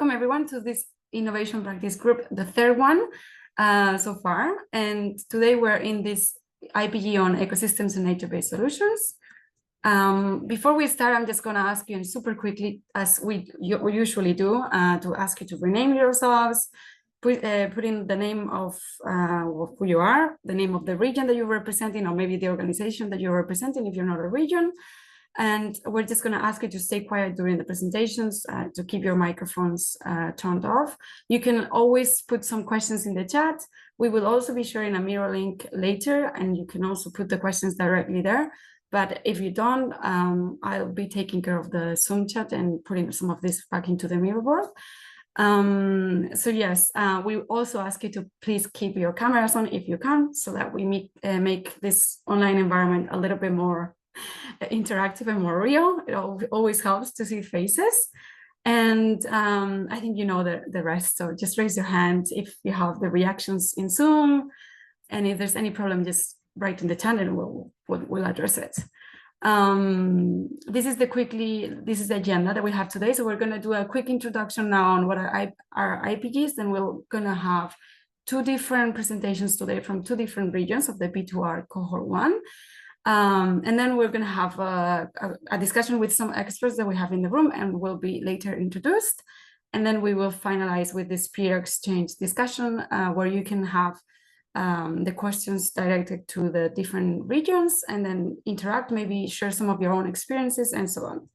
welcome everyone to this innovation practice group, the third one so far. And today we're in this IPG on ecosystems and nature-based solutions. Before we start, I'm just going to ask you super quickly, as we usually do, to ask you to rename yourselves, put in the name of who you are, the name of the region that you're representing, or maybe the organization that you're representing if you're not a region. And we're just going to ask you to stay quiet during the presentations, to keep your microphones turned off. You can always put some questions in the chat. We will also be sharing a mirror link later, and you can also put the questions directly there. But if you don't, I'll be taking care of the Zoom chat and putting some of this back into the mirror board. So yes, we also ask you to please keep your cameras on if you can, so that we make this online environment a little bit more interactive and more real. It always helps to see faces. And I think you know the rest, so just raise your hand if you have the reactions in Zoom, and if there's any problem, just write in the chat and we'll address it. This is the agenda that we have today. So we're going to do a quick introduction now on what are IPGs, and we're going to have two different presentations today from two different regions of the P2R cohort 1. And then we're going to have a discussion with some experts that we have in the room and will be later introduced. And then we will finalize with this peer exchange discussion where you can have the questions directed to the different regions and then interact, maybe share some of your own experiences and so on.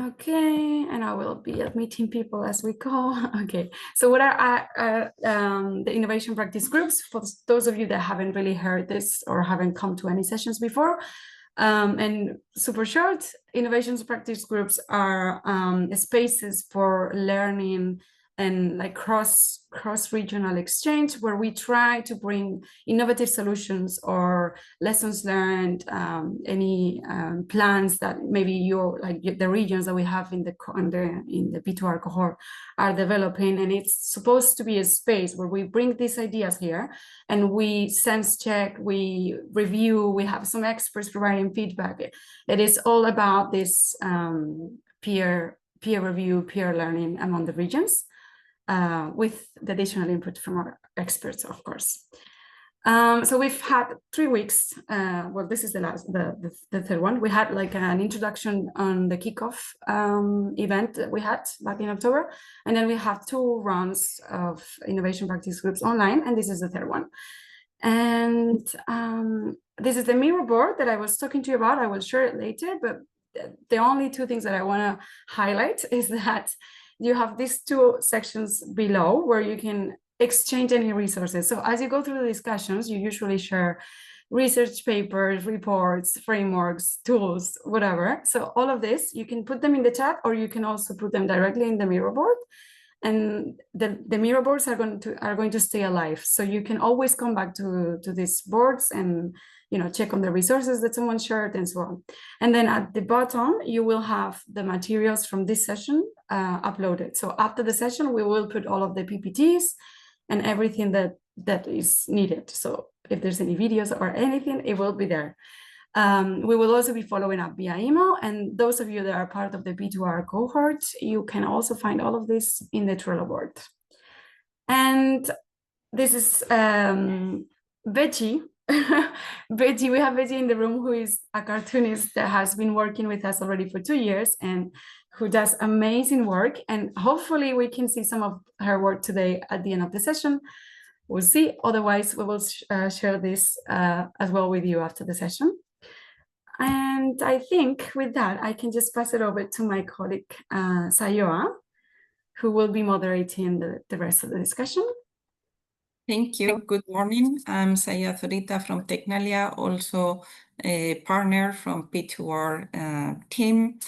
Okay, and I will be admitting people as we go. Okay, so what are the innovation practice groups? For those of you that haven't really heard this or haven't come to any sessions before, and super short, innovations practice groups are spaces for learning and like cross-regional exchange, where we try to bring innovative solutions or lessons learned, any plans that maybe the regions that we have in the P2R cohort are developing. And it's supposed to be a space where we bring these ideas here and we sense check, we review, we have some experts providing feedback. It is all about this peer review, peer learning among the regions. With the additional input from our experts, of course. So we've had 3 weeks. Well, this is the third one. We had like an introduction on the kickoff event that we had back in October, and then we have 2 rounds of innovation practice groups online, and this is the third one. And this is the mirror board that I was talking to you about. I will share it later, but the only 2 things that I want to highlight is that you have these 2 sections below where you can exchange any resources. So as you go through the discussions, you usually share research papers, reports, frameworks, tools, whatever. So all of this, you can put them in the chat, or you can also put them directly in the mirror board. And the mirror boards are going to stay alive. So you can always come back to these boards and check on the resources that someone shared and so on. And then at the bottom, you will have the materials from this session uploaded. So after the session, we will put all of the PPTs and everything that is needed. So if there's any videos or anything, it will be there. We will also be following up via email. And those of you that are part of the P2R cohort, you can also find all of this in the Trello board. And this is Betty. Betty, we have Betty in the room, who is a cartoonist that has been working with us already for 2 years and who does amazing work. And hopefully we can see some of her work today at the end of the session. We'll see. Otherwise, we will share this as well with you after the session. And I think with that, I can just pass it over to my colleague, Sayoa, who will be moderating the rest of the discussion. Thank you. Good morning. I'm Saya Zorita from Tecnalia, also a partner from P2R team.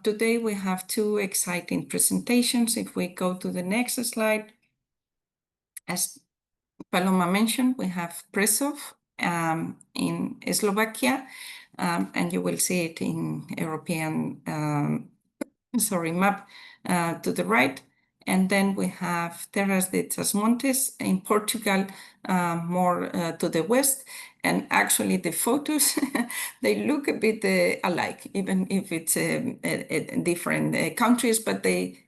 Today we have 2 exciting presentations. If we go to the next slide, as Paloma mentioned, we have Presov in Slovakia, and you will see it in European map to the right. And then we have Terras de Trás-Montes in Portugal, more to the west. And actually the photos, they look a bit alike, even if it's different countries, but they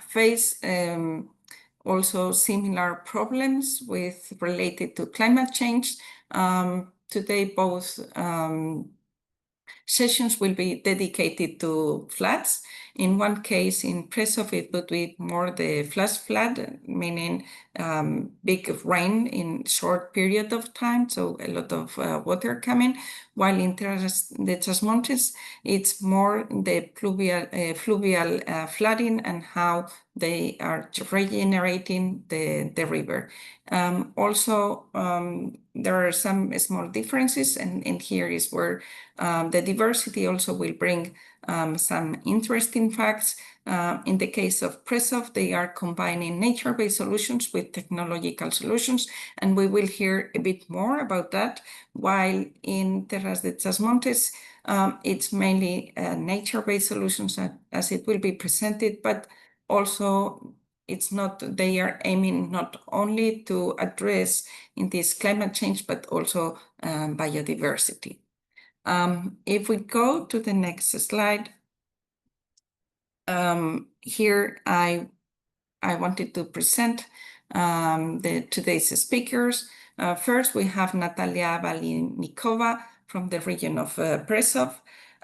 face also similar problems related to climate change. Today, both sessions will be dedicated to floods. In one case, in Prešov, it would be more the flash flood, meaning big rain in short period of time, so a lot of water coming. While in Terras de Trasmontes, it's more the fluvial flooding and how they are regenerating the river. Also, there are some small differences, and here is where the diversity also will bring some interesting facts. In the case of Prešov, they are combining nature-based solutions with technological solutions, and we will hear a bit more about that. While in Terras de Trasmontes, it's mainly nature-based solutions as it will be presented, but also they are aiming not only to address in this climate change, but also biodiversity. If we go to the next slide, here I wanted to present today's speakers. First, we have Natalia Balinikova from the region of Prešov.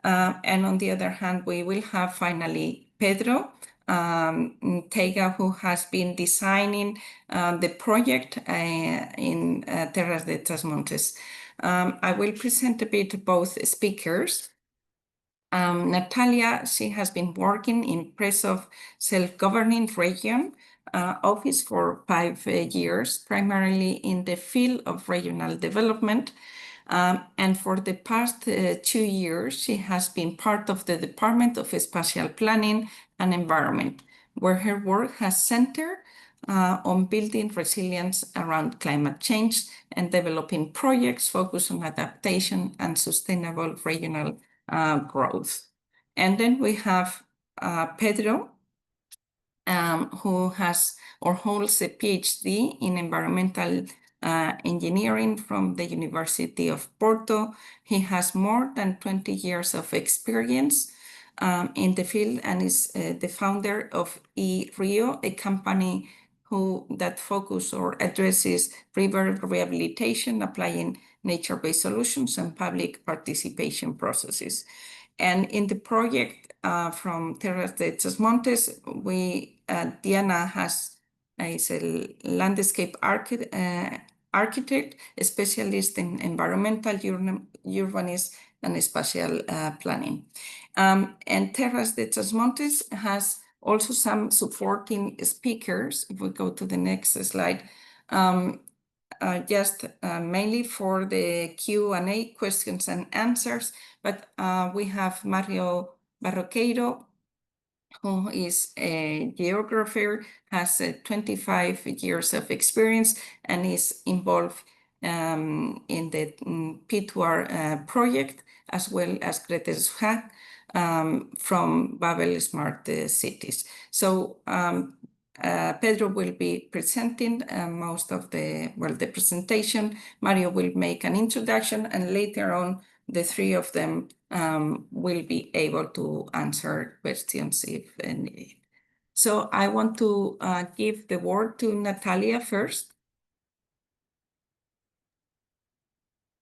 And on the other hand, we will have finally Pedro Tega, who has been designing the project in Terras de Trasmontes. I will present a bit both speakers. Natalia, she has been working in Prešov self-governing region office for 5 years, primarily in the field of regional development. And for the past 2 years, she has been part of the Department of Spatial Planning and Environment, where her work has centered on building resilience around climate change and developing projects focused on adaptation and sustainable regional growth. And then we have Pedro, who holds a PhD in environmental engineering from the University of Porto. He has more than 20 years of experience in the field and is the founder of eRio, a company that focuses or addresses river rehabilitation, applying nature-based solutions and public participation processes. And in the project from Terras de Trasmontes, Diana is a landscape architect, a specialist in environmental urbanism and spatial planning. And Terras de Trasmontes has also some supporting speakers. If we go to the next slide, just mainly for the Q&A, questions and answers, but we have Mario Barroqueiro, who is a geographer, has 25 years of experience and is involved in the P2R project, as well as Grete Schaak from Babel Smart Cities. So Pedro will be presenting most of the presentation. Mario will make an introduction, and later on, the three of them will be able to answer questions if needed. So I want to give the word to Natalia first.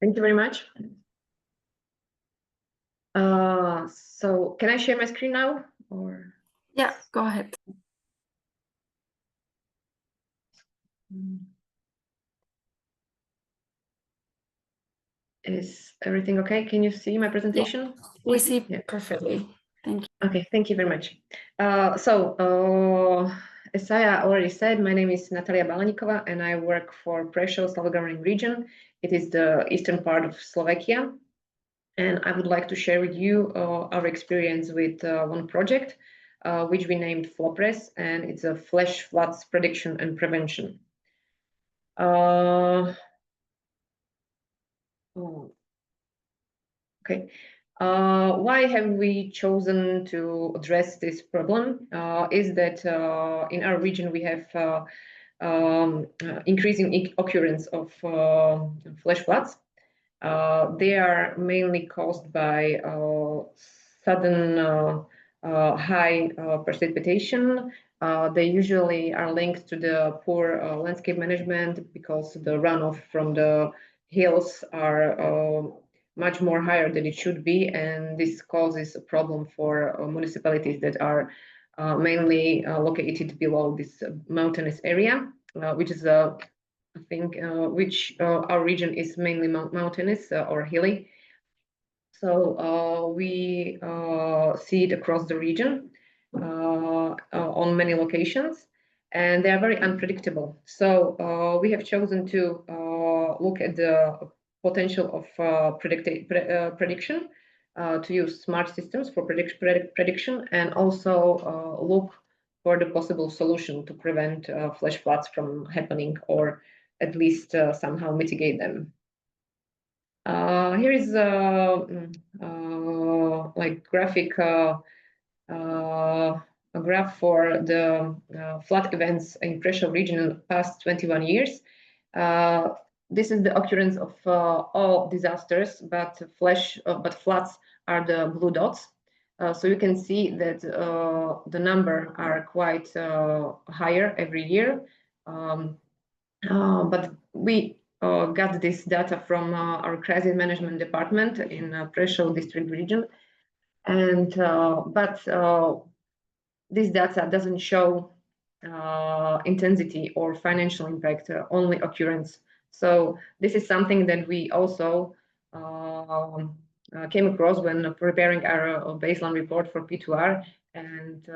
Thank you very much. So can I share my screen now? Or yeah, go ahead. Is everything okay? Can you see my presentation? Yeah, we see perfectly. Thank you. Okay, thank you very much. As Saya already said, my name is Natalia Balanikova, and I work for Prešov self-governing region. It is the eastern part of Slovakia. And I would like to share with you our experience with one project, which we named FLOPRES, and it's a flash floods prediction and prevention. Okay. Why have we chosen to address this problem? Is that in our region we have increasing occurrence of flash floods. They are mainly caused by sudden high precipitation. They usually are linked to the poor landscape management because the runoff from the hills are much more higher than it should be, and this causes a problem for municipalities that are mainly located below this mountainous area, which is I think which our region is mainly mountainous or hilly. So we see it across the region on many locations, and they are very unpredictable. So we have chosen to look at the potential of prediction, to use smart systems for prediction, and also look for the possible solution to prevent flash floods from happening, or at least somehow mitigate them. Here is like a graph for the flood events in Prešov region in the past 21 years. This is the occurrence of all disasters, but floods are the blue dots. So you can see that the number are quite higher every year. But we got this data from our crisis management department in Prešov district region, and but this data doesn't show intensity or financial impact, only occurrence. So this is something that we also came across when preparing our baseline report for P2R, and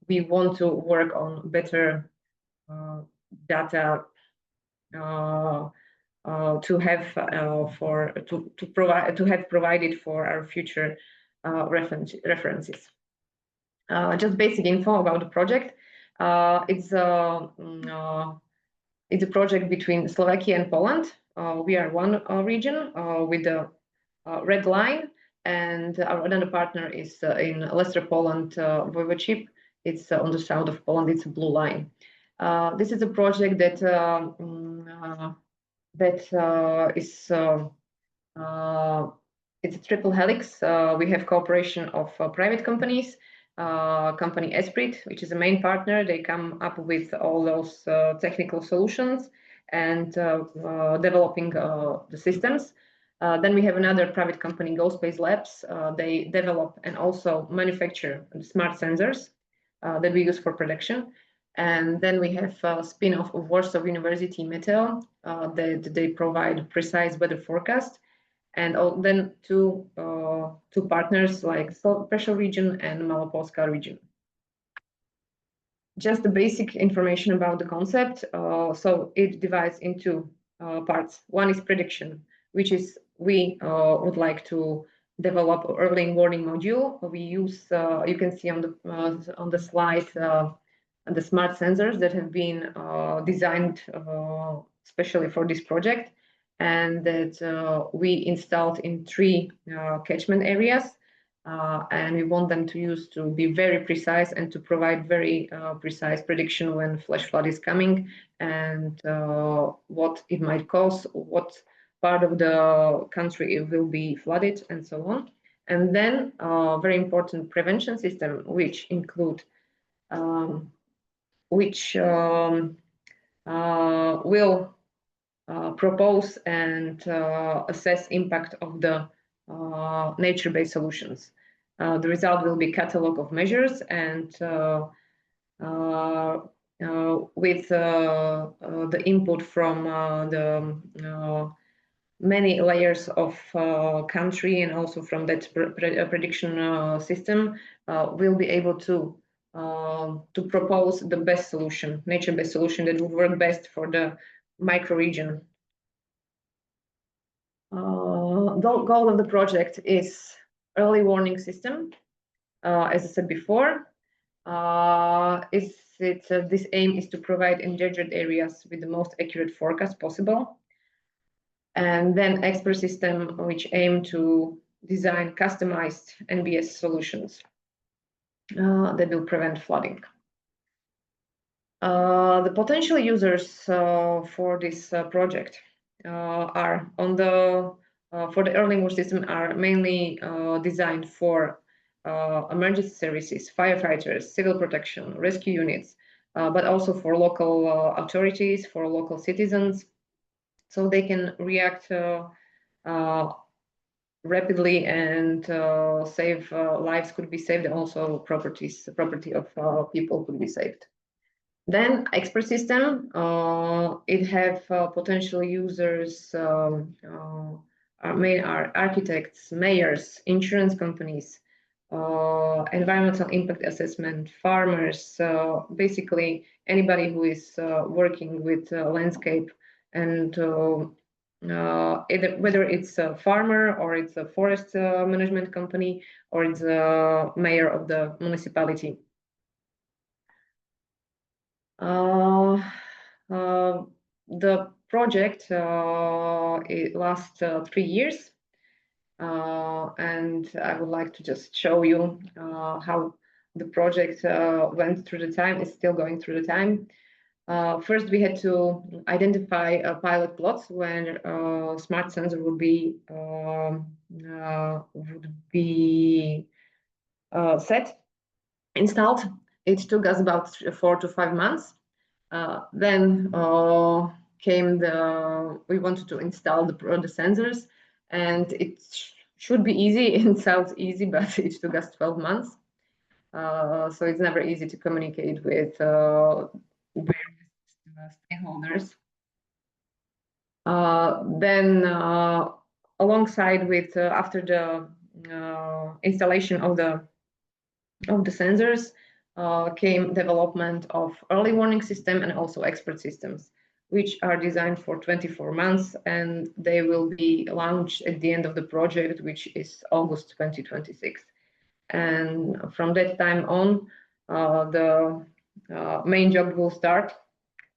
we want to work on better data to have provided for our future references. Just basic info about the project. It's a project between Slovakia and Poland. We are one region with the red line, and our another partner is in Lesser Poland voivodeship. It's on the south of Poland. It's a blue line. This is a project that is it's a triple helix. We have cooperation of private companies, company Esprit, which is a main partner. They come up with all those technical solutions and developing the systems. Then we have another private company, GoSpace Labs. They develop and also manufacture smart sensors that we use for production. And then we have a spin-off of Warsaw University Meteo that they provide precise weather forecast. And then two partners like Prešov region and Malopolska region. Just the basic information about the concept. So it divides into parts. One is prediction, which is we would like to develop an early warning module. We use, you can see on the slide, the smart sensors that have been designed especially for this project, and that we installed in 3 catchment areas, and we want them to be very precise and to provide very precise prediction when flash flood is coming, and what it might cause, what part of the country it will be flooded, and so on. And then very important prevention system, which include will propose and assess impact of the nature-based solutions. The result will be catalog of measures, and with the input from the many layers of country and also from that prediction system, we'll be able to propose the best solution, nature-based solution that will work best for the micro region. The goal of the project is early warning system. As I said before, this aim is to provide endangered areas with the most accurate forecast possible. And then expert system, which aim to design customized NBS solutions that will prevent flooding. The potential users for this project are on the for the early warning system are mainly designed for emergency services, firefighters, civil protection, rescue units, but also for local authorities, for local citizens, so they can react rapidly, and save lives could be saved, and also property of people could be saved. Then expert system, it have potential users, are architects, mayors, insurance companies, environmental impact assessment, farmers, basically anybody who is working with landscape, and whether it's a farmer, or it's a forest management company, or it's a mayor of the municipality. The project it lasts 3 years, and I would like to just show you how the project went through the time. It's still going through the time. First, we had to identify pilot plots where smart sensor would be installed. It took us about 4 to 5 months. Then came we wanted to install the sensors, and it should be easy. It sounds easy, but it took us 12 months. So it's never easy to communicate with various stakeholders. Then alongside with after the installation of the sensors, came development of early warning system and also expert systems, which are designed for 24 months, and they will be launched at the end of the project, which is August 2026. And from that time on, the main job will start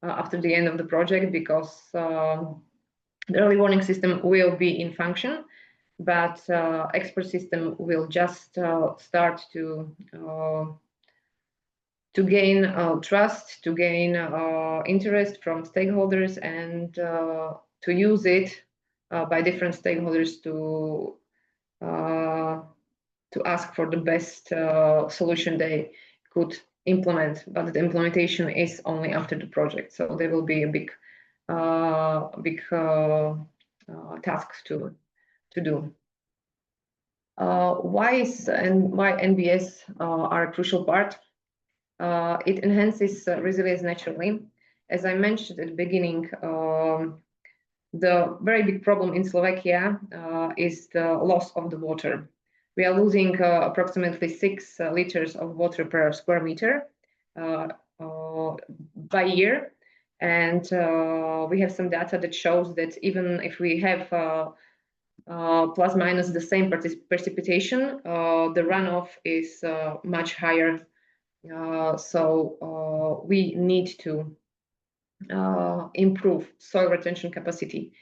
after the end of the project, because the early warning system will be in function, but expert system will just start to gain trust, to gain interest from stakeholders, and to use it by different stakeholders to ask for the best solution they could implement. But the implementation is only after the project, so there will be a big task to do. Why NBS are a crucial part? It enhances resilience naturally. As I mentioned at the beginning, the very big problem in Slovakia is the loss of the water. We are losing approximately 6 liters of water per square meter by year. And we have some data that shows that even if we have plus minus the same precipitation, the runoff is much higher. So we need to improve soil retention capacity.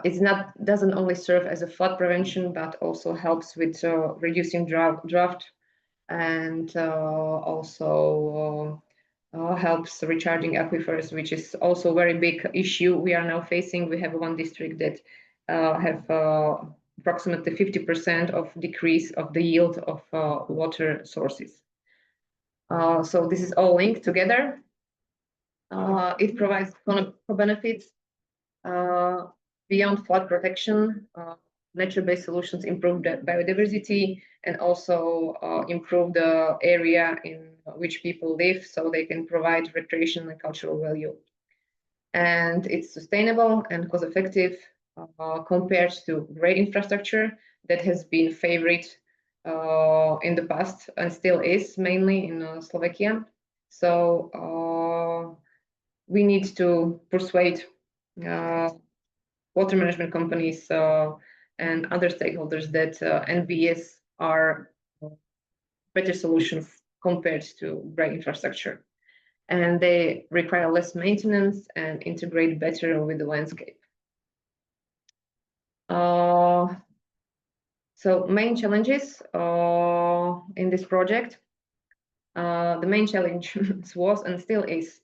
It doesn't only serve as a flood prevention, but also helps with reducing drought, and also helps recharging aquifers, which is also a very big issue we are now facing. We have one district that have approximately 50% of decrease of the yield of water sources. So this is all linked together. It provides benefits beyond flood protection. Nature-based solutions improve the biodiversity, and also improve the area in which people live, so they can provide recreation and cultural value. And it's sustainable and cost-effective compared to great infrastructure that has been favored in the past, and still is mainly in Slovakia. So we need to persuade water management companies and other stakeholders that NBS are better solutions compared to great infrastructure, and they require less maintenance and integrate better with the landscape. So main challenges in this project. The main challenge was and still is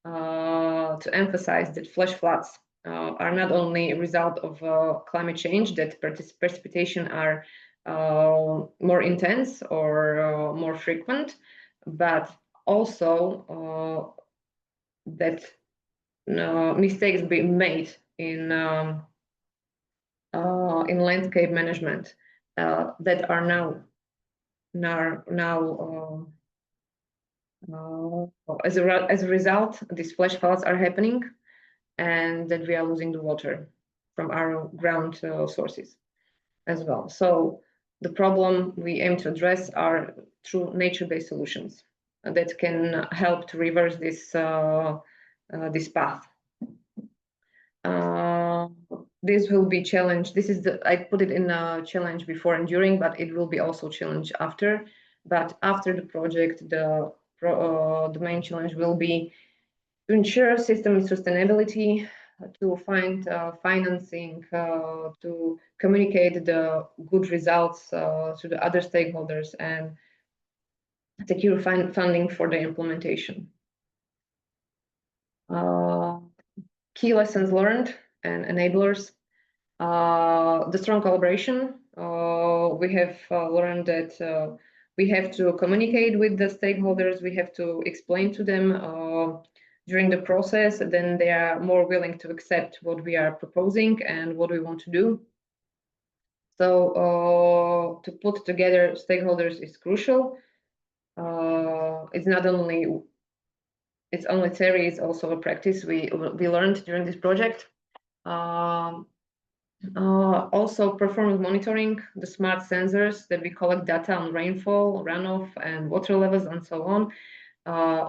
to emphasize that flash floods are not only a result of climate change, that precipitation are more intense or more frequent, but also that mistakes being made in landscape management that are now as a result, these flash floods are happening, and that we are losing the water from our ground sources as well. So the problem we aim to address are through nature-based solutions that can help to reverse this this path. This will be challenge. This is I put it in a challenge before and during, but it will be also challenge after. But after the project, the main challenge will be to ensure system sustainability, to find financing, to communicate the good results to the other stakeholders, and secure funding for the implementation. Key lessons learned and enablers. The strong collaboration. We have learned that we have to communicate with the stakeholders. We have to explain to them during the process. Then they are more willing to accept what we are proposing and what we want to do. So to put together stakeholders is crucial. It's not only theory; it's also a practice we learned during this project. Also performance monitoring, the smart sensors that we collect data on rainfall, runoff, and water levels, and so on,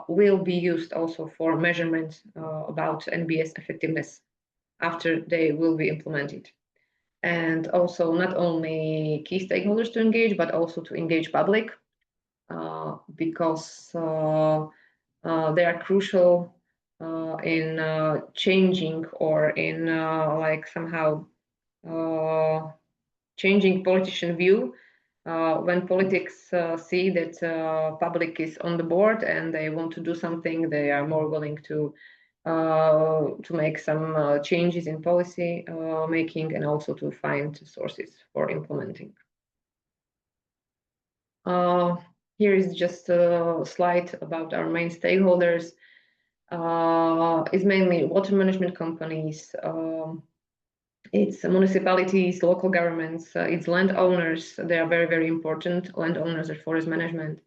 will be used also for measurement about NBS effectiveness after they will be implemented. And also not only key stakeholders to engage, but also to engage public, because they are crucial in changing or in like somehow changing politician view when politics see that public is on the board and they want to do something. They are more willing to make some changes in policy making, and also to find sources for implementing. Here is just a slide about our main stakeholders. It's mainly water management companies, it's municipalities, local governments, it's landowners. They are very, very important, landowners and forest management.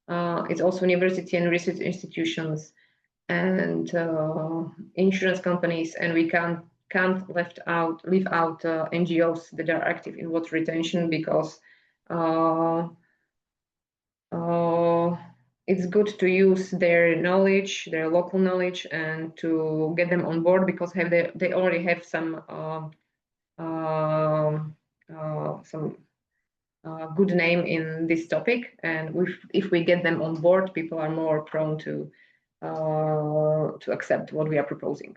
It's also university and research institutions and insurance companies, and we can't leave out NGOs that are active in water retention, because it's good to use their knowledge, their local knowledge, and to get them on board, because they already have some good name in this topic, and if we get them on board, people are more prone to accept what we are proposing.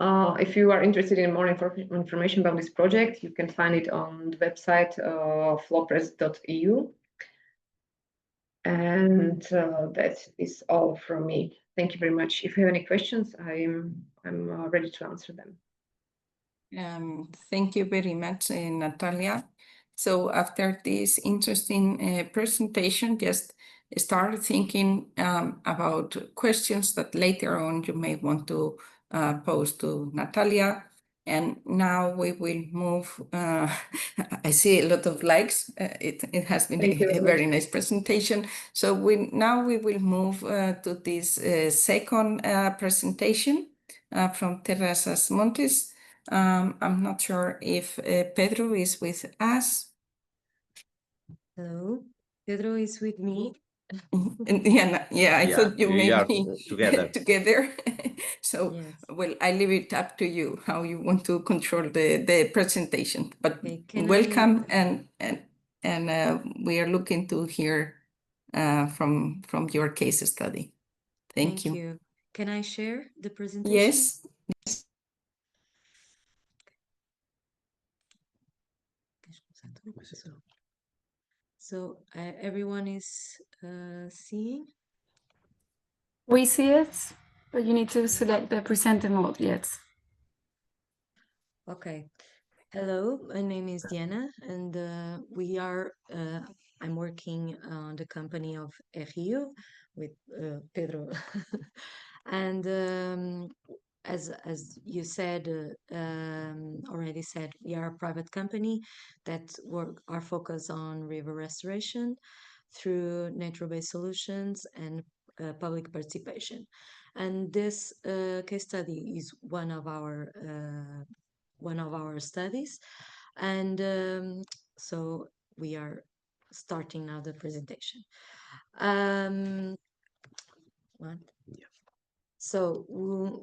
If you are interested in more information about this project, you can find it on the website flowpress.eu. And that is all from me. Thank you very much. If you have any questions, I'm ready to answer them. Thank you very much, Natalia. So after this interesting presentation, just start thinking about questions that later on you may want to pose to Natalia. And now we will move. I see a lot of likes. It has been a very nice presentation. So now we will move to this second presentation from Terrazas Montes. I'm not sure if Pedro is with us. Hello, Pedro is with me. I thought you may be together. So, yes. Well, I leave it up to you how you want to control the presentation. But Okay, welcome, and we are looking to hear from your case study. Thank you. Can I share the presentation? Yes. So everyone is seeing? We see it, but you need to select the presenter mode. Yes. Okay. Hello, my name is Diana, and I'm working on the company of Rio with Pedro. And as you said, already said, we are a private company that our focus on river restoration through nature-based solutions and public participation. And this case study is one of our studies, and so we are starting now the presentation. What? So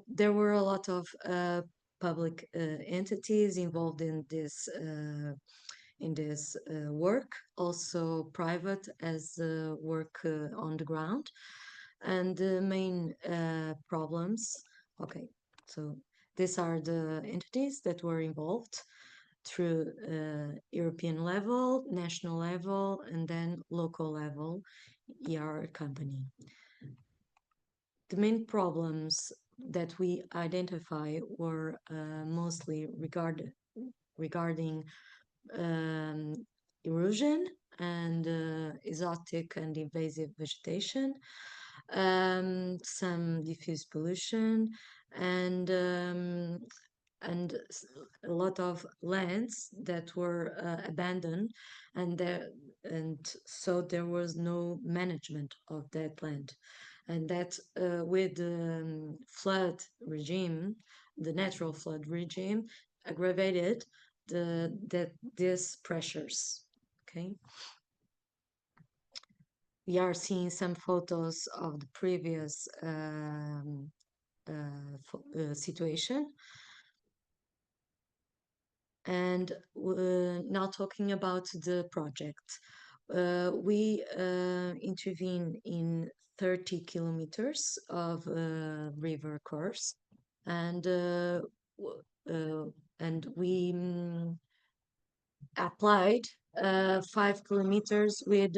there were a lot of public entities involved in this work, also private as work on the ground, and the main problems. Okay, so these are the entities that were involved through European level, national level, and then local level, ER company. The main problems that we identify were mostly regarding erosion and exotic and invasive vegetation, some diffuse pollution, and a lot of lands that were abandoned, and so there was no management of that land, and that with the flood regime, the natural flood regime, aggravated these pressures. Okay. We are seeing some photos of the previous situation. And now talking about the project, we intervene in 30 kilometers of river course, and we applied 5 kilometers with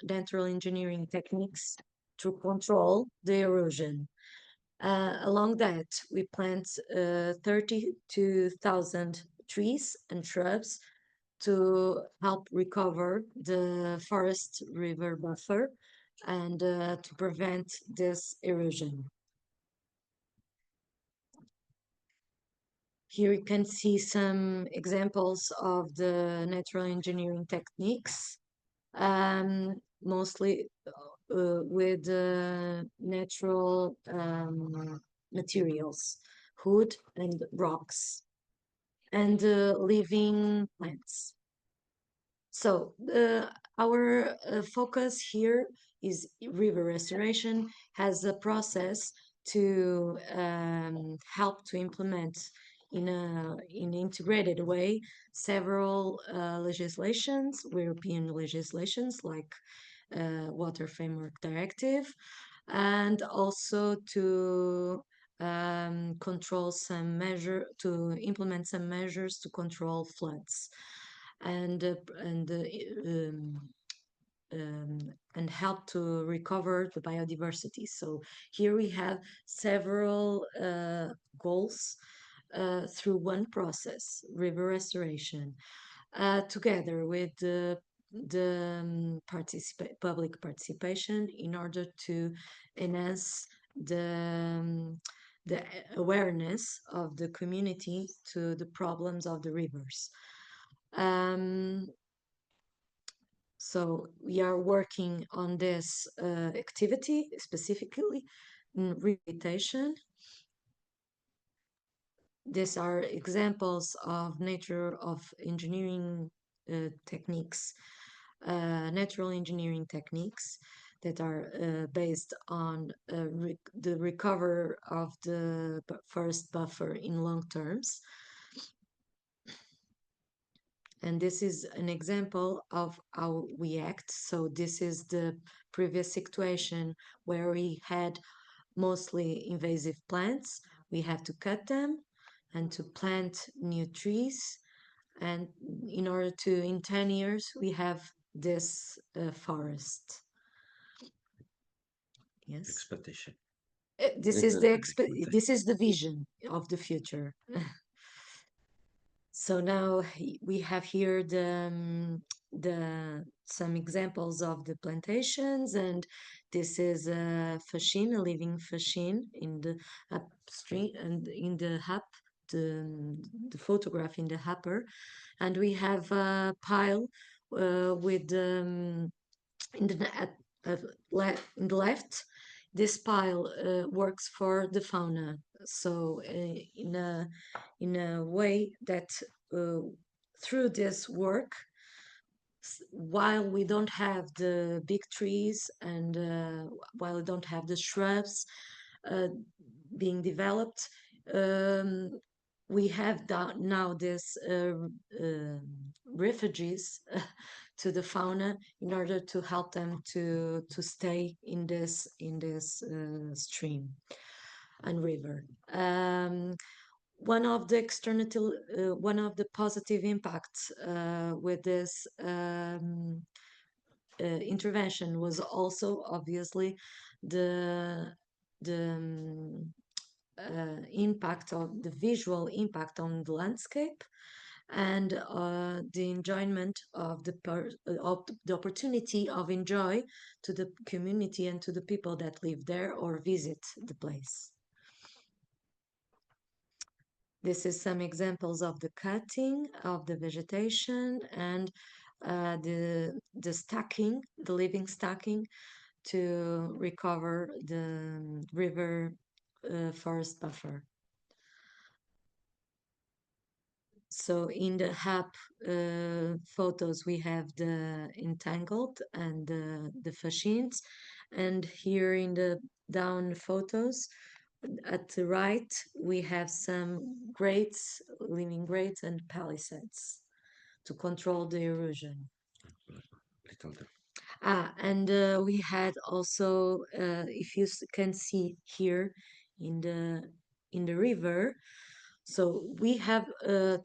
natural engineering techniques to control the erosion. Along that, we plant 32,000 trees and shrubs to help recover the forest river buffer and to prevent this erosion. Here you can see some examples of the natural engineering techniques, mostly with natural materials, wood and rocks, and living plants. So our focus here is river restoration has a process to help to implement in an integrated way several legislations, European legislations like Water Framework Directive, and also to control some measure to implement some measures to control floods and help to recover the biodiversity. So here we have several goals through one process, river restoration, together with the public participation in order to enhance the awareness of the community to the problems of the rivers. So we are working on this activity specifically in rehabilitation. These are examples of nature of engineering techniques, natural engineering techniques that are based on the recovery of the forest buffer in long terms. And this is an example of how we act. So this is the previous situation where we had mostly invasive plants. We had to cut them and to plant new trees. And in order to, in 10 years, we have this forest. Yes. Expectation. This is the vision of the future. So now we have here some examples of the plantations, and this is a fascine, a living fascine in the upstream and in the hub, the photograph in the upper, and we have a pile with in the in the left. This pile works for the fauna, so in a way that through this work, while we don't have the big trees and while we don't have the shrubs being developed, we have now this refugees to the fauna in order to help them to stay in this stream and river. One of the one of the positive impacts with this intervention was also obviously the impact of the visual impact on the landscape and the enjoyment of the opportunity of enjoy to the community and to the people that live there or visit the place. This is some examples of the cutting of the vegetation and the stacking, the living stacking, to recover the river forest buffer. So in the hub photos, we have the entangled and the fascines, and here in the down photos, at the right, we have some grades, living grades and palisades to control the erosion. And we had also, if you can see here in the river, so we have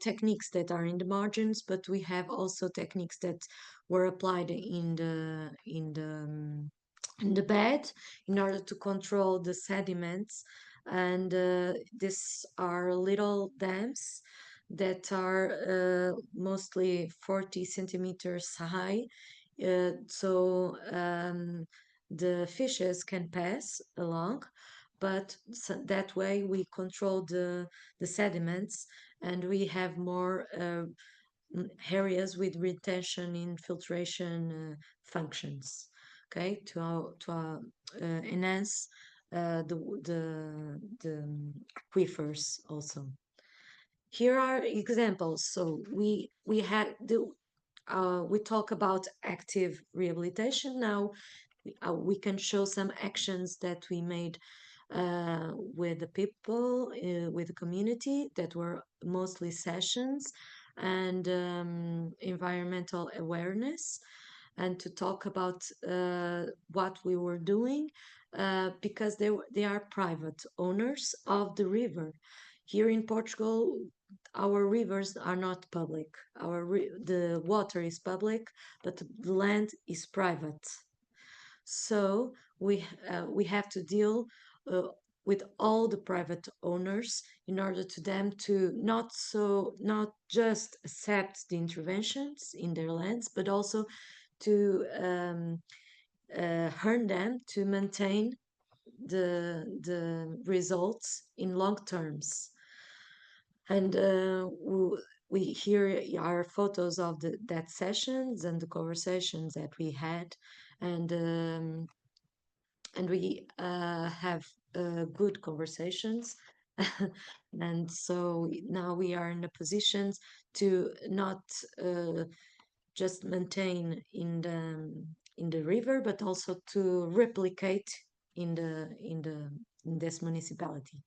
techniques that are in the margins, but we have also techniques that were applied in the bed in order to control the sediments. And these are little dams that are mostly 40 centimeters high. So the fishes can pass along, but that way we control the sediments, and we have more areas with retention infiltration functions, okay, to enhance the aquifers also. Here are examples. So we had we talk about active rehabilitation. Now we can show some actions that we made with the people, with the community, that were mostly sessions and environmental awareness, and to talk about what we were doing because they are private owners of the river. Here in Portugal, our rivers are not public. The water is public, but the land is private. So we have to deal with all the private owners in order to them to not just accept the interventions in their lands, but also to earn them to maintain the results in long terms. And we here are photos of that sessions and the conversations that we had, and we have good conversations. And so now we are in a position to not just maintain in the river, but also to replicate in this municipality.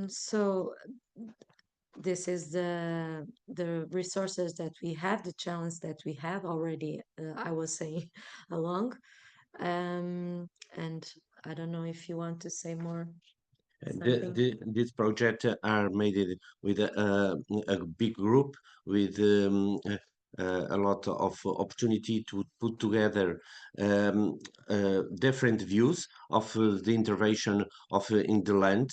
So this is the resources that we have, the challenge that we have already, I was saying along. And I don't know if you want to say more. This project are made with a big group with a lot of opportunity to put together different views of the intervention of in the land.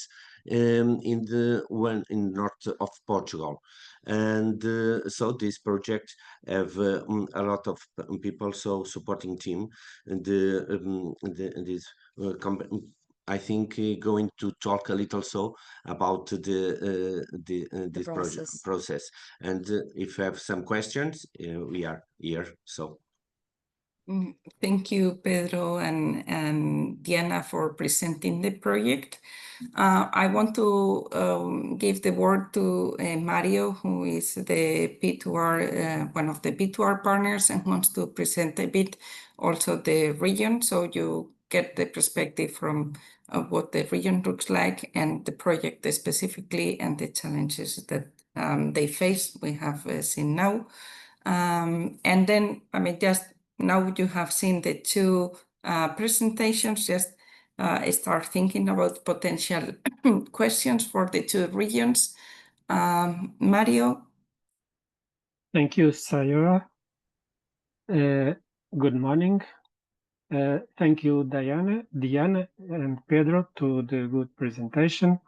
in the one in north of Portugal. And so this project have a lot of people, so supporting team, and this I think going to talk a little so about this process. And if you have some questions, we are here. So. Thank you, Pedro and Diana, for presenting the project. I want to give the word to Mario, who is the P2R, one of the P2R partners, and wants to present a bit also the region, so you get the perspective from what the region looks like and the project specifically and the challenges that they face, we have seen now. And then, I mean, just now you have seen the two presentations, just start thinking about potential questions for the two regions. Mario? Thank you, Sayora. Good morning. Thank you, Diana, and Pedro to the good presentation.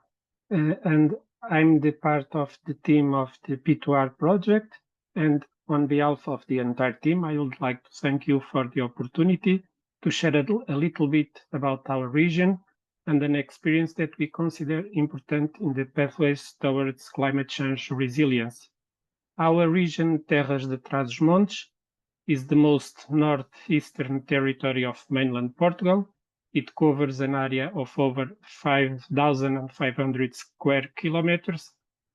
And I'm the part of the team of the P2R project. And on behalf of the entire team, I would like to thank you for the opportunity to share a little bit about our region and an experience that we consider important in the pathways towards climate change resilience. Our region, Terras de Trás-os-Montes, is the most northeastern territory of mainland Portugal. It covers an area of over 5,500 square kilometers,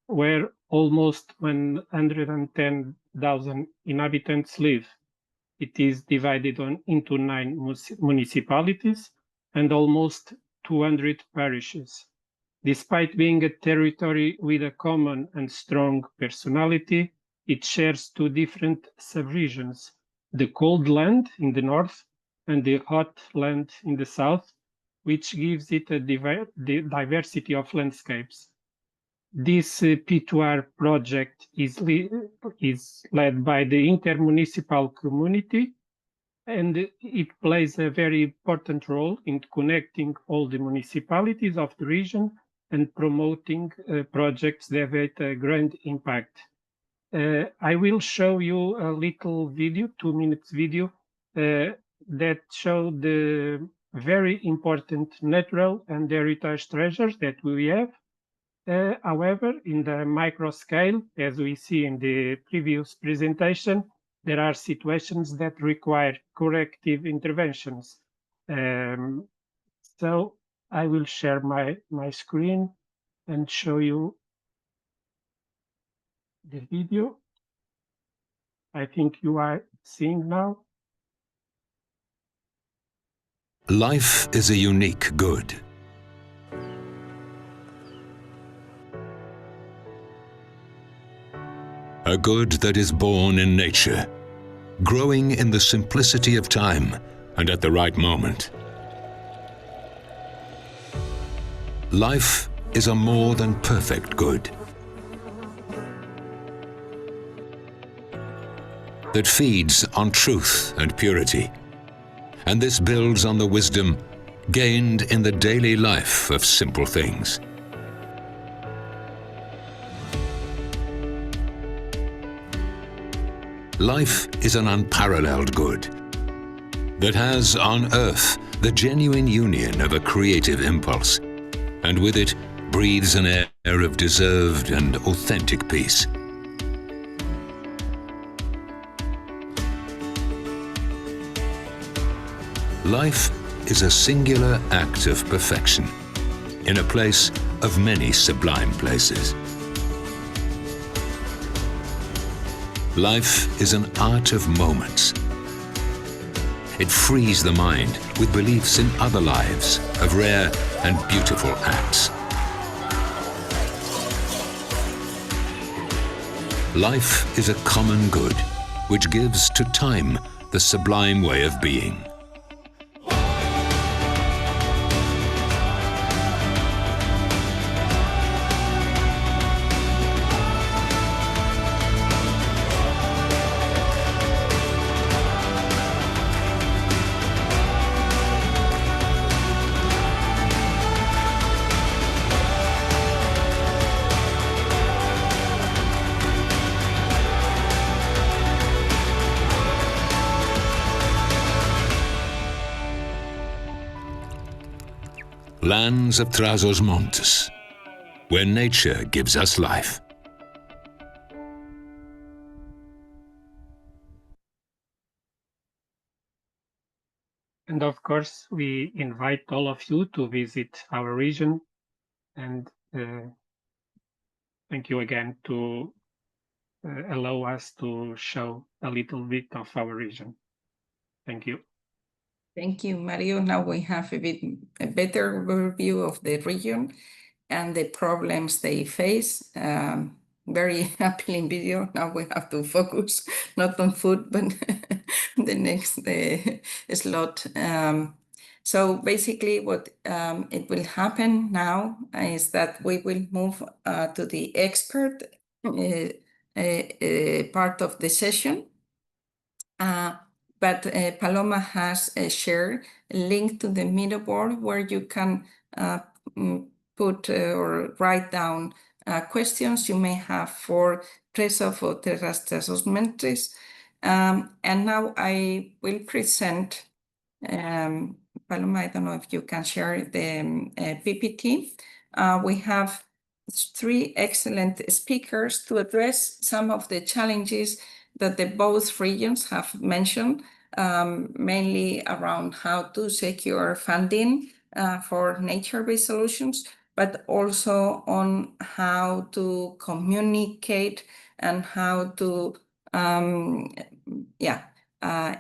where almost 110,000 inhabitants live. It is divided into 9 municipalities and almost 200 parishes. Despite being a territory with a common and strong personality, it shares 2 different subregions, the cold land in the north and the hot land in the south, which gives it a diversity of landscapes. This P2R project is led by the intermunicipal community, and it plays a very important role in connecting all the municipalities of the region and promoting projects that have a grand impact. I will show you a little video, 2 minutes video, that show the very important natural and heritage treasures that we have. However, in the micro scale, as we see in the previous presentation, there are situations that require corrective interventions. So I will share my screen and show you the video. I think you are seeing now. Life is a unique good. A good that is born in nature, growing in the simplicity of time and at the right moment. Life is a more than perfect good that feeds on truth and purity, and this builds on the wisdom gained in the daily life of simple things. Life is an unparalleled good that has on earth the genuine union of a creative impulse, and with it breathes an air of deserved and authentic peace. Life is a singular act of perfection in a place of many sublime places. Life is an art of moments. It frees the mind with beliefs in other lives of rare and beautiful acts. Life is a common good which gives to time the sublime way of being. lands of Trás Montes, where nature gives us life. And of course, we invite all of you to visit our region, and thank you again to allow us to show a little bit of our region. Thank you. Thank you, Mario. Now we have a better overview of the region and the problems they face. Very appealing video. Now we have to focus not on food, but the next slot. So basically what it will happen now is that we will move to the expert part of the session. But Paloma has shared a link to the middle board where you can put or write down questions you may have for Preso or Terrastres Montes. And now I will present, Paloma, I don't know if you can share the PPT. We have 3 excellent speakers to address some of the challenges that the both regions have mentioned, mainly around how to secure funding for nature-based solutions, but also on how to communicate and how to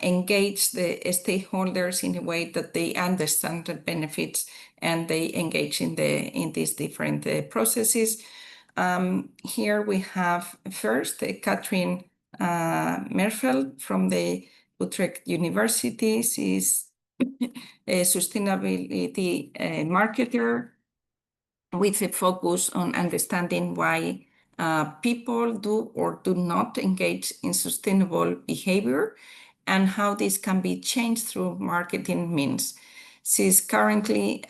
engage the stakeholders in a way that they understand the benefits and they engage in these different processes. Here we have first Catherine Merveld from the Utrecht University. She's a sustainability marketer with a focus on understanding why people do or do not engage in sustainable behavior and how this can be changed through marketing means. She's currently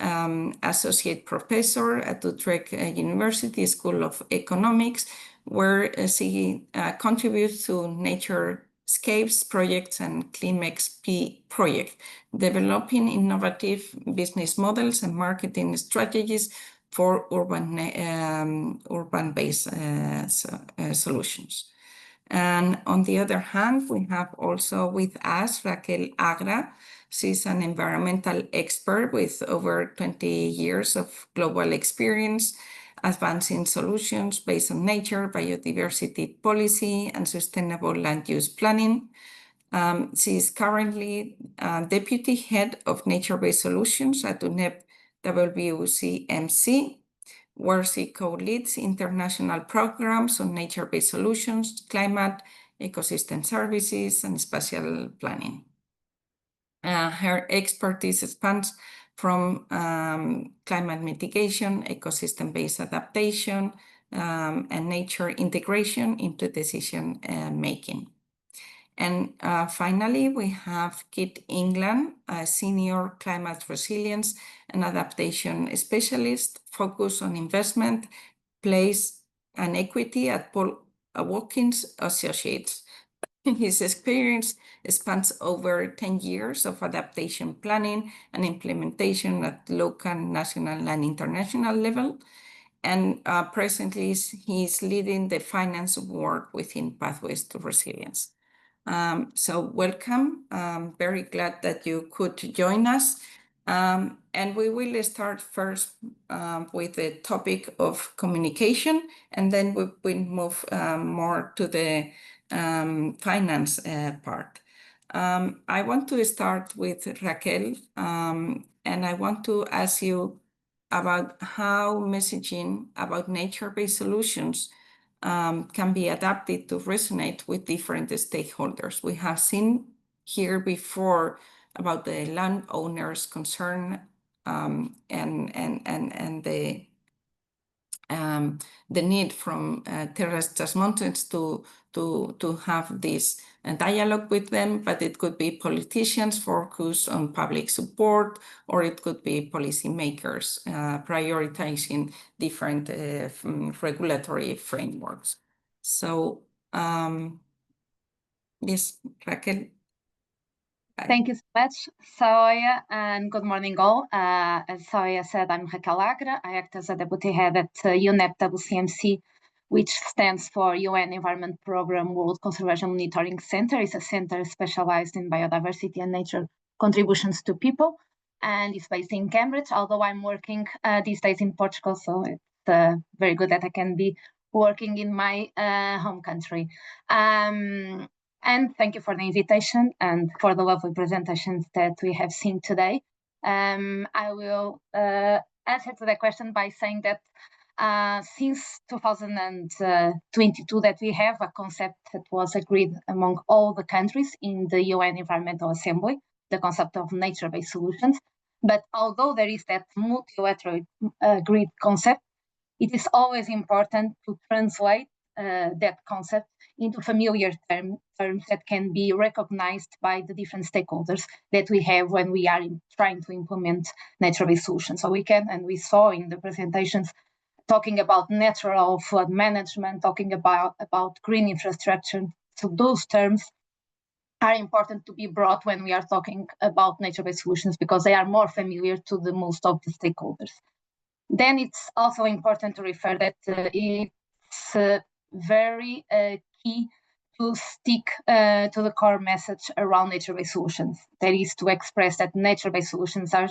associate professor at Utrecht University School of Economics, where she contributes to Naturescapes projects and CleanXP project, developing innovative business models and marketing strategies for urban-based solutions. And on the other hand, we have also with us Raquel Agra. She's an environmental expert with over 20 years of global experience, advancing solutions based on nature, biodiversity policy, and sustainable land use planning. She is currently Deputy Head of Nature-Based Solutions at UNEP WCMC, where she co-leads international programs on nature-based solutions, climate, ecosystem services, and spatial planning. Her expertise spans from climate mitigation, ecosystem-based adaptation, and nature integration into decision making. And finally, we have Kit England, a senior climate resilience and adaptation specialist focused on investment, place, and equity at Paul Watkins Associates. His experience spans over 10 years of adaptation planning and implementation at local, national, and international level. And presently, he's leading the finance work within Pathways to Resilience. So welcome. I'm very glad that you could join us. And we will start first with the topic of communication, and then we will move more to the finance part. I want to start with Raquel, and I want to ask you about how messaging about nature-based solutions can be adapted to resonate with different stakeholders. We have seen here before about the landowners' concern and the need from Terrastres Montes to have this dialogue with them, but it could be politicians focused on public support, or it could be policymakers prioritizing different regulatory frameworks. So yes, Raquel, Thank you so much, Soia, and good morning all. As Soia said, I'm Raquel Agra. I act as a deputy head at UNEP WCMC, which stands for UN Environment Programme World Conservation Monitoring Center. It's a center specialized in biodiversity and nature contributions to people, and it's based in Cambridge, although I'm working these days in Portugal, so it's very good that I can be working in my home country. And thank you for the invitation and for the lovely presentations that we have seen today. I will answer to the question by saying that since 2022 that we have a concept that was agreed among all the countries in the UN Environmental Assembly, the concept of nature-based solutions. But although there is that multilateral agreed concept, it is always important to translate that concept into familiar terms that can be recognized by the different stakeholders that we have when we are trying to implement nature-based solutions. So we can, and we saw in the presentations, talking about natural flood management, talking about green infrastructure. So those terms are important to be brought when we are talking about nature-based solutions because they are more familiar to the most of the stakeholders. Then it's also important to refer that it's very key to stick to the core message around nature-based solutions. That is to express that nature-based solutions are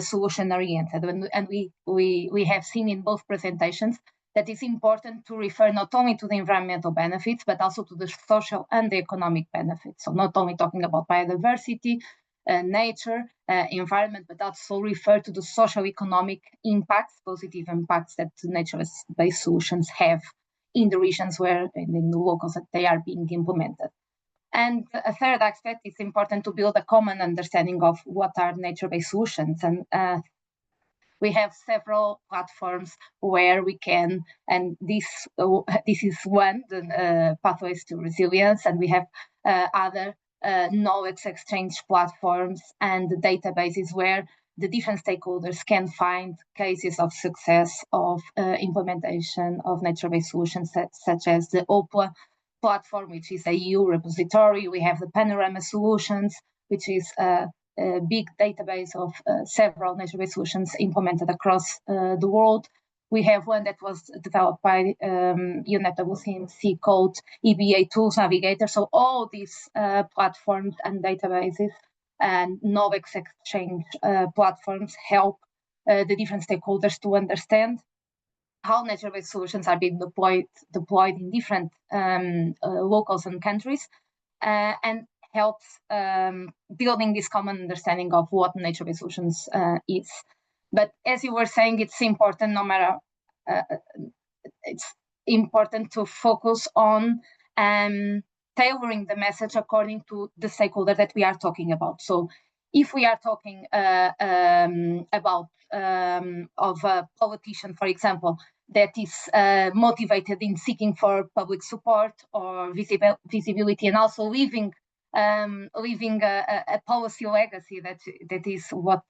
solution-oriented. And we have seen in both presentations that it's important to refer not only to the environmental benefits, but also to the social and the economic benefits. So not only talking about biodiversity, nature, environment, but also refer to the social economic impacts, positive impacts that nature-based solutions have in the regions where, in the locals that they are being implemented. And a third aspect, it's important to build a common understanding of what are nature-based solutions. And we have several platforms where we can, and this is one, the Pathways to Resilience, and we have other knowledge exchange platforms and databases where the different stakeholders can find cases of success of implementation of nature-based solutions, such as the OPLA platform, which is a EU repository. We have the Panorama Solutions, which is a big database of several nature-based solutions implemented across the world. We have one that was developed by UNEP WCMC called EBA Tools Navigator. So all these platforms and databases and knowledge exchange platforms help the different stakeholders to understand how nature-based solutions are being deployed in different locals and countries, and helps building this common understanding of what nature-based solutions is. But as you were saying, it's important, no matter, it's important to focus on tailoring the message according to the stakeholder that we are talking about. So if we are talking about of a politician, for example, that is motivated in seeking for public support or visibility, and also leaving a policy legacy that is what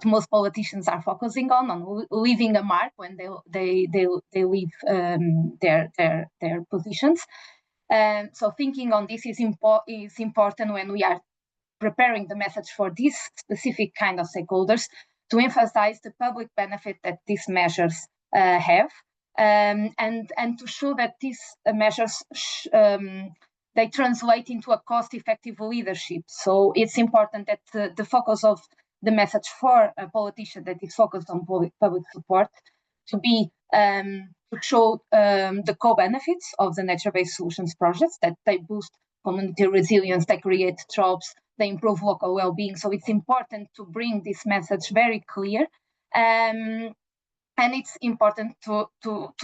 most politicians are focusing on leaving a mark when they leave their positions. So thinking on this is important when we are preparing the message for these specific kind of stakeholders, to emphasize the public benefit that these measures have, and to show that these measures they translate into a cost-effective leadership. So it's important that the focus of the message for a politician that is focused on public support to be to show the co-benefits of the nature-based solutions projects, that they boost community resilience, they create jobs, they improve local well-being. So it's important to bring this message very clear. And it's important to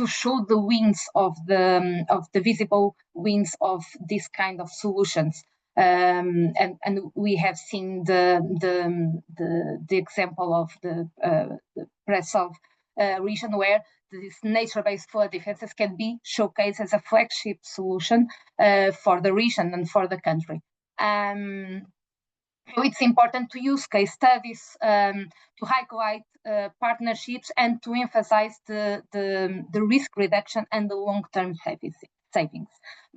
show the wins of the visible wins of this kind of solutions. And we have seen the example of the Brasov region, where this nature-based flood defenses can be showcased as a flagship solution for the region and for the country. So it's important to use case studies, to highlight partnerships, and to emphasize the risk reduction and the long-term savings.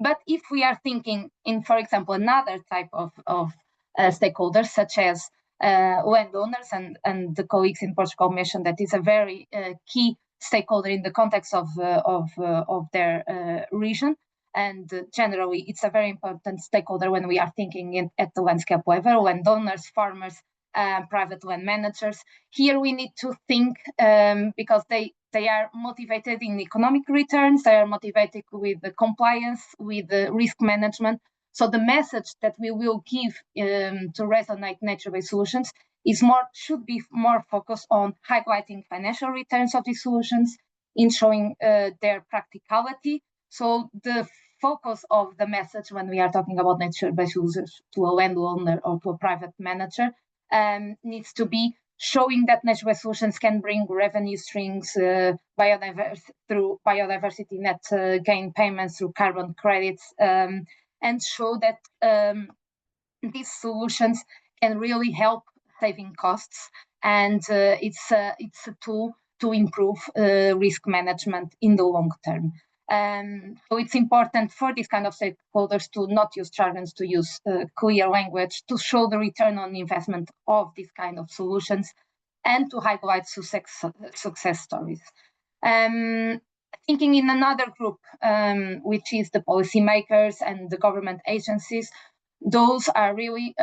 But if we are thinking in, for example, another type of stakeholders, such as landowners, and the colleagues in Portugal mentioned that is a very key stakeholder in the context of their region. And generally, it's a very important stakeholder when we are thinking at the landscape level, landowners, farmers, private land managers. Here we need to think, because they are motivated in economic returns, they are motivated with the compliance, with the risk management. So the message that we will give to resonate nature-based solutions should be more focused on highlighting financial returns of these solutions, in showing their practicality. So the focus of the message when we are talking about nature-based solutions to a landowner or to a private manager needs to be showing that nature-based solutions can bring revenue streams through biodiversity net gain payments, through carbon credits, and show that these solutions can really help saving costs, and it's a tool to improve risk management in the long term. So it's important for these kind of stakeholders to not use jargons, to use clear language, to show the return on investment of these kind of solutions, and to highlight success stories. Thinking in another group, which is the policymakers and the government agencies, those are really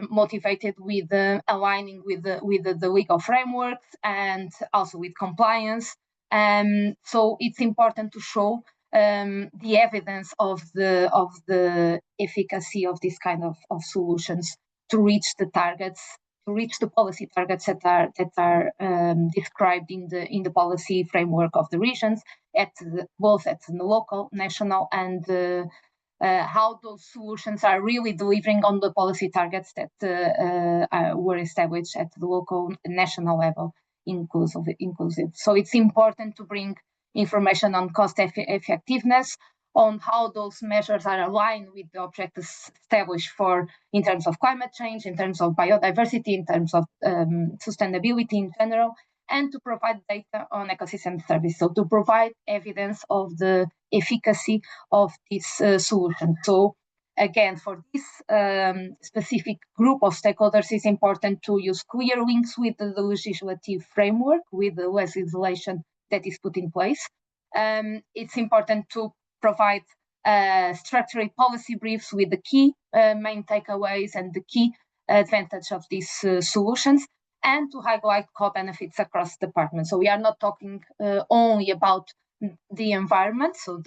motivated with aligning with the legal frameworks and also with compliance. So it's important to show the evidence of the efficacy of this kind of solutions to reach the targets, to reach the policy targets that are described in the policy framework of the regions, both at the local, national, and how those solutions are really delivering on the policy targets that were established at the local and national level, inclusive. So it's important to bring information on cost effectiveness, on how those measures are aligned with the objectives established in terms of climate change, in terms of biodiversity, in terms of sustainability in general, and to provide data on ecosystem service. So to provide evidence of the efficacy of this solution. So again, for this specific group of stakeholders, it's important to use clear links with the legislative framework, with the legislation that is put in place. It's important to provide structured policy briefs with the key main takeaways and the key advantage of these solutions, and to highlight co-benefits across departments. So we are not talking only about the environment, so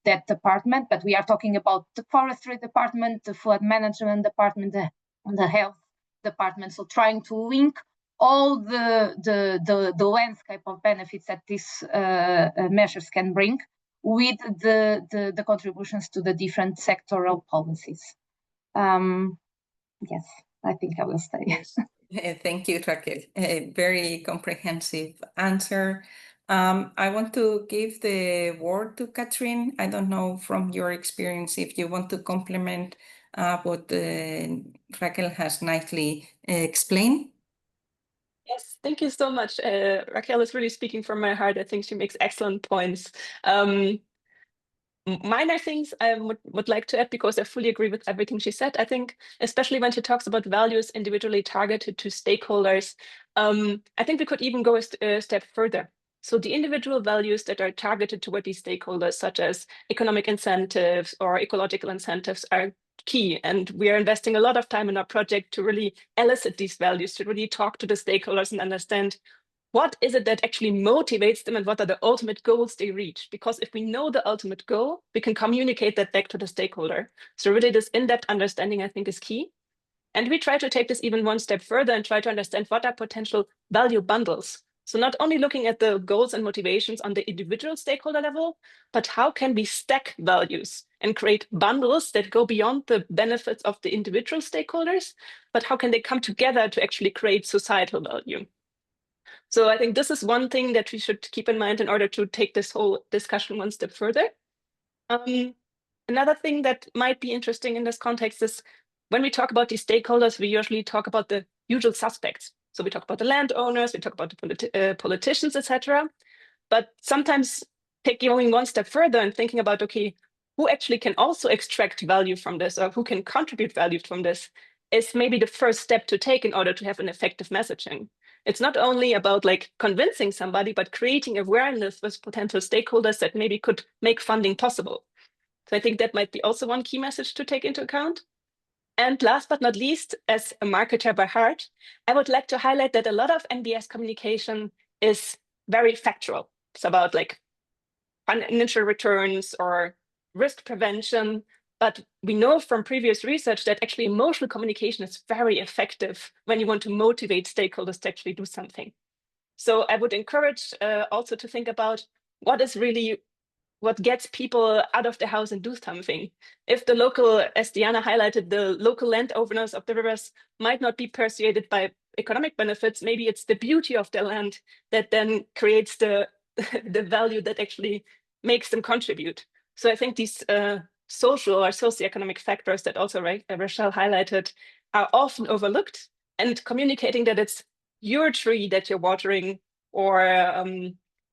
that department, but we are talking about the forestry department, the flood management department, the health department. So trying to link all the landscape of benefits that these measures can bring with the contributions to the different sectoral policies. Yes, I think I will stay. Yes. Thank you, Raquel. A very comprehensive answer. I want to give the word to Catherine. I don't know from your experience if you want to complement what Raquel has nicely explained. Yes, thank you so much. Raquel is really speaking from my heart. I think she makes excellent points. Minor things I would like to add, because I fully agree with everything she said. I think especially when she talks about values individually targeted to stakeholders, I think we could even go a step further. So the individual values that are targeted toward these stakeholders, such as economic incentives or ecological incentives, are key. And we are investing a lot of time in our project to really elicit these values, to really talk to the stakeholders and understand what is it that actually motivates them and what are the ultimate goals they reach? Because if we know the ultimate goal, we can communicate that back to the stakeholder. So really this in-depth understanding, I think, is key. And we try to take this even one step further and try to understand what are potential value bundles. So not only looking at the goals and motivations on the individual stakeholder level, but how can we stack values and create bundles that go beyond the benefits of the individual stakeholders, but how can they come together to actually create societal value? So I think this is one thing that we should keep in mind in order to take this whole discussion one step further. Another thing that might be interesting in this context is when we talk about these stakeholders, we usually talk about the usual suspects. So we talk about the landowners, we talk about the politicians, etc. But sometimes going one step further and thinking about, okay, who actually can also extract value from this or who can contribute value from this is maybe the first step to take in order to have an effective messaging. It's not only about like convincing somebody, but creating awareness with potential stakeholders that maybe could make funding possible. So I think that might be also one key message to take into account. And last but not least, as a marketer by heart, I would like to highlight that a lot of NBS communication is very factual. It's about like financial returns or risk prevention. But we know from previous research that actually emotional communication is very effective when you want to motivate stakeholders to actually do something. So I would encourage also to think about what is really what gets people out of the house and do something. If the local, as Diana highlighted, the local landowners of the rivers might not be persuaded by economic benefits, maybe it's the beauty of the land that then creates the, the value that actually makes them contribute. So I think these social or socioeconomic factors that also Rachel highlighted are often overlooked, and communicating that it's your tree that you're watering or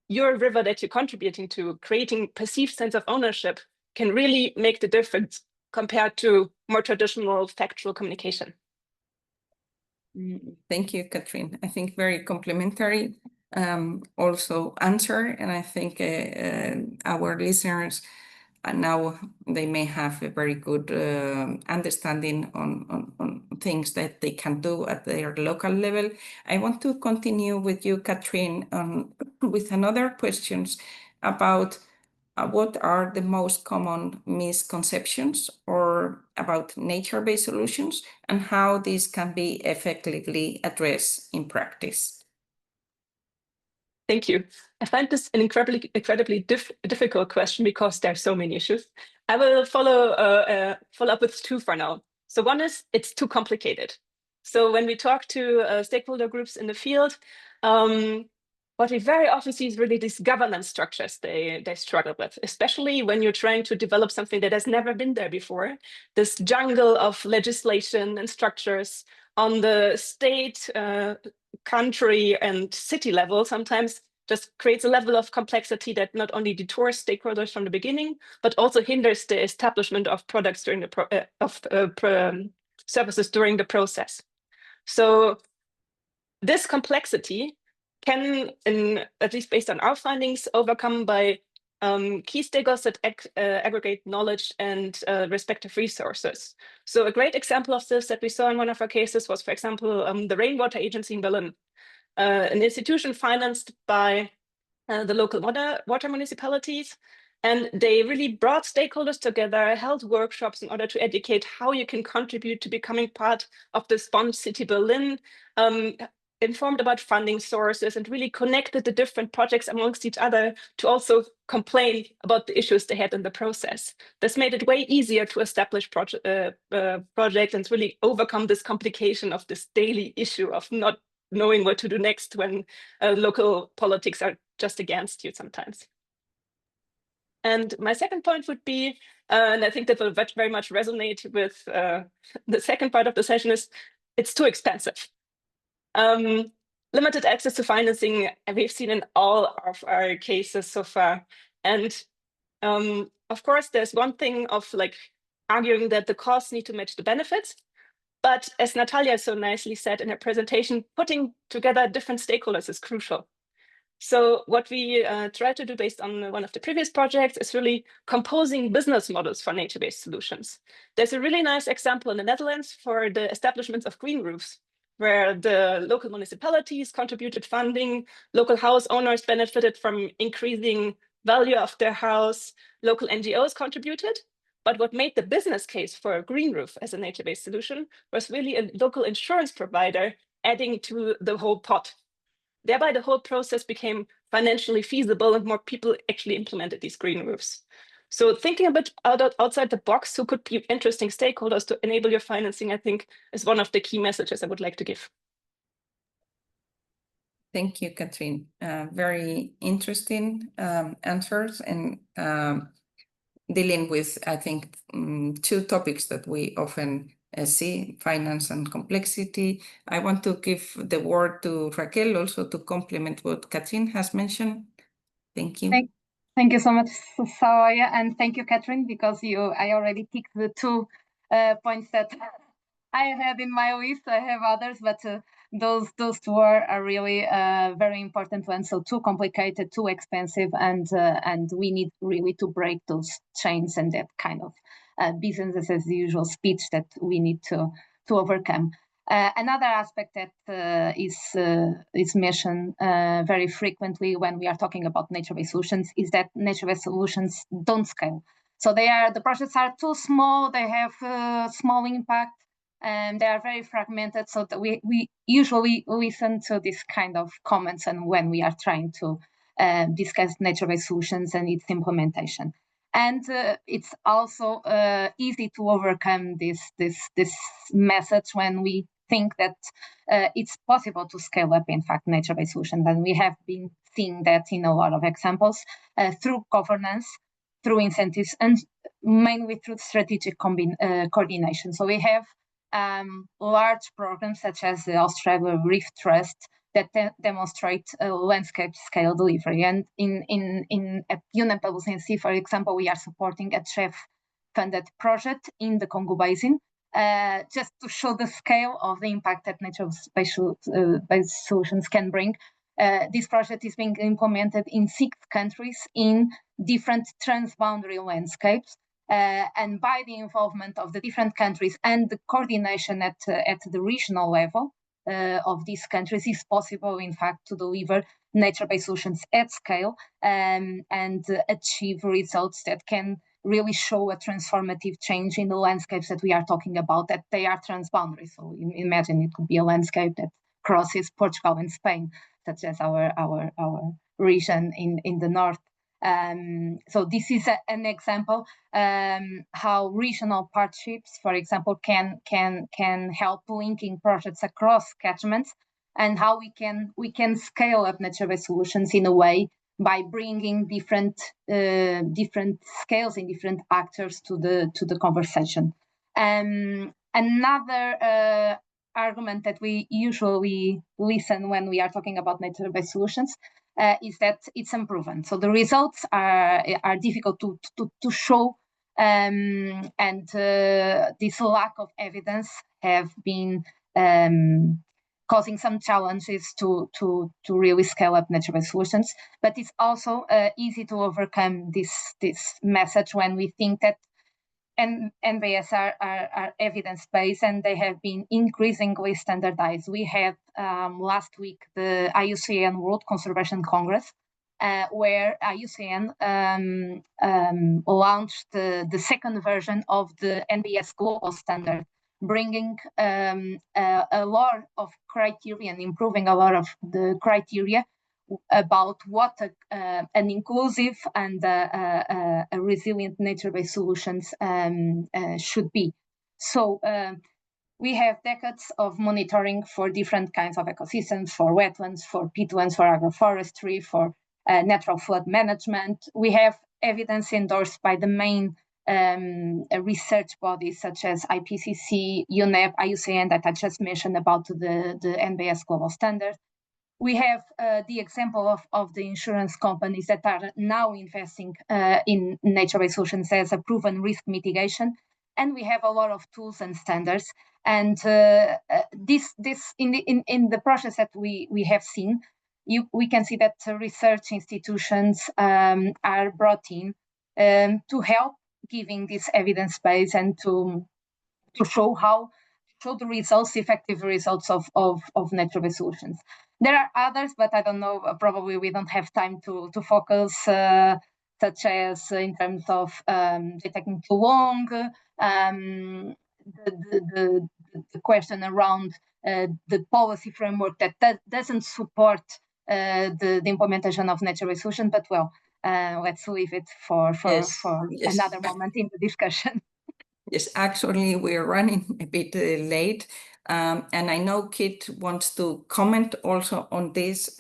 your river that you're contributing to, creating perceived sense of ownership can really make the difference compared to more traditional factual communication. Thank you, Catherine. I think very complimentary also answer, and I think our listeners now they may have a very good understanding on things that they can do at their local level. I want to continue with you, Catherine, with another questions about what are the most common misconceptions or about nature-based solutions and how these can be effectively addressed in practice? Thank you. I find this an incredibly difficult question because there are so many issues. I will follow up with two for now. So one is it's too complicated. So when we talk to stakeholder groups in the field, what we very often see is really these governance structures they struggle with, especially when you're trying to develop something that has never been there before. This jungle of legislation and structures on the state, country and city level sometimes just creates a level of complexity that not only detours stakeholders from the beginning, but also hinders the establishment of products during the services during the process. So this complexity can, at least based on our findings, overcome by key stakeholders that aggregate knowledge and respective resources. So a great example of this that we saw in one of our cases was, for example, the Rainwater Agency in Berlin, an institution financed by the local water municipalities. And they really brought stakeholders together, held workshops in order to educate how you can contribute to becoming part of the Sponge City Berlin, informed about funding sources, and really connected the different projects amongst each other to also complain about the issues they had in the process. This made it way easier to establish projects and really overcome this complication of this daily issue of not knowing what to do next when local politics are just against you sometimes. And my second point would be, and I think that will very much resonate with the second part of the session, is it's too expensive. Limited access to financing, we've seen in all of our cases so far. And of course, there's one thing of like arguing that the costs need to match the benefits. But as Natalia so nicely said in her presentation, putting together different stakeholders is crucial. So what we try to do based on one of the previous projects is really composing business models for nature-based solutions. There's a really nice example in the Netherlands for the establishment of green roofs, where the local municipalities contributed funding, local house owners benefited from increasing value of their house, local NGOs contributed. But what made the business case for a green roof as a nature-based solution was really a local insurance provider adding to the whole pot. Thereby, the whole process became financially feasible and more people actually implemented these green roofs. So thinking a bit outside the box, who could be interesting stakeholders to enable your financing, I think, is one of the key messages I would like to give. Thank you, Catherine. Very interesting answers and dealing with, I think, two topics that we often see, finance and complexity. I want to give the word to Raquel also to complement what Catherine has mentioned. Thank you. Thank you so much, Sawaya, and thank you, Catherine, because I already ticked the 2 points that I had in my list. I have others, but those 2 are really very important ones. So too complicated, too expensive, and we need really to break those chains and that kind of business as usual speech that we need to overcome. Another aspect that is mentioned very frequently when we are talking about nature-based solutions is that nature-based solutions don't scale. So the projects are too small, they have small impact, and they are very fragmented. So that we usually listen to this kind of comments and when we are trying to discuss nature-based solutions and its implementation. And it's also easy to overcome this message when we think that it's possible to scale up, in fact, nature-based solutions. And we have been seeing that in a lot of examples through governance, through incentives, and mainly through strategic coordination. So we have large programs such as the Australia Reef Trust that demonstrate landscape scale delivery. And at UNEP-WCNC, for example, we are supporting a CHEF-funded project in the Congo Basin, just to show the scale of the impact that nature-based solutions can bring. This project is being implemented in 6 countries in different transboundary landscapes. And by the involvement of the different countries and the coordination at the regional level of these countries, is possible, in fact, to deliver nature-based solutions at scale and achieve results that can really show a transformative change in the landscapes that we are talking about, that they are transboundary. So imagine it could be a landscape that crosses Portugal and Spain, such as our region in the north. So this is an example how regional partnerships, for example, can help linking projects across catchments, and how we can scale up nature-based solutions in a way by bringing different scales and different actors to the conversation. Another argument that we usually listen when we are talking about nature-based solutions is that it's unproven. So the results are difficult to show, and this lack of evidence have been causing some challenges to really scale up nature-based solutions. But it's also easy to overcome this message when we think that NBS are evidence-based, and they have been increasingly standardized. We had last week the IUCN World Conservation Congress, where IUCN launched the second version of the NBS Global Standard, bringing a lot of criteria and improving a lot of the criteria about what an inclusive and a resilient nature-based solutions should be. So we have decades of monitoring for different kinds of ecosystems, for wetlands, for peatlands, for agroforestry, for natural flood management. We have evidence endorsed by the main research bodies such as IPCC, UNEP, IUCN that I just mentioned about the NBS Global Standard. We have the example of the insurance companies that are now investing in nature-based solutions as a proven risk mitigation, and we have a lot of tools and standards. And this in the process that we have seen, we can see that research institutions are brought in to help giving this evidence base and to show the results, effective results of nature-based solutions. There are others, but I don't know, probably we don't have time to focus, such as in terms of taking too long, the question around the policy framework that doesn't support the implementation of nature-based solutions, but well, let's leave it for another moment in the discussion. Yes, actually, we're running a bit late, and I know Kit wants to comment also on this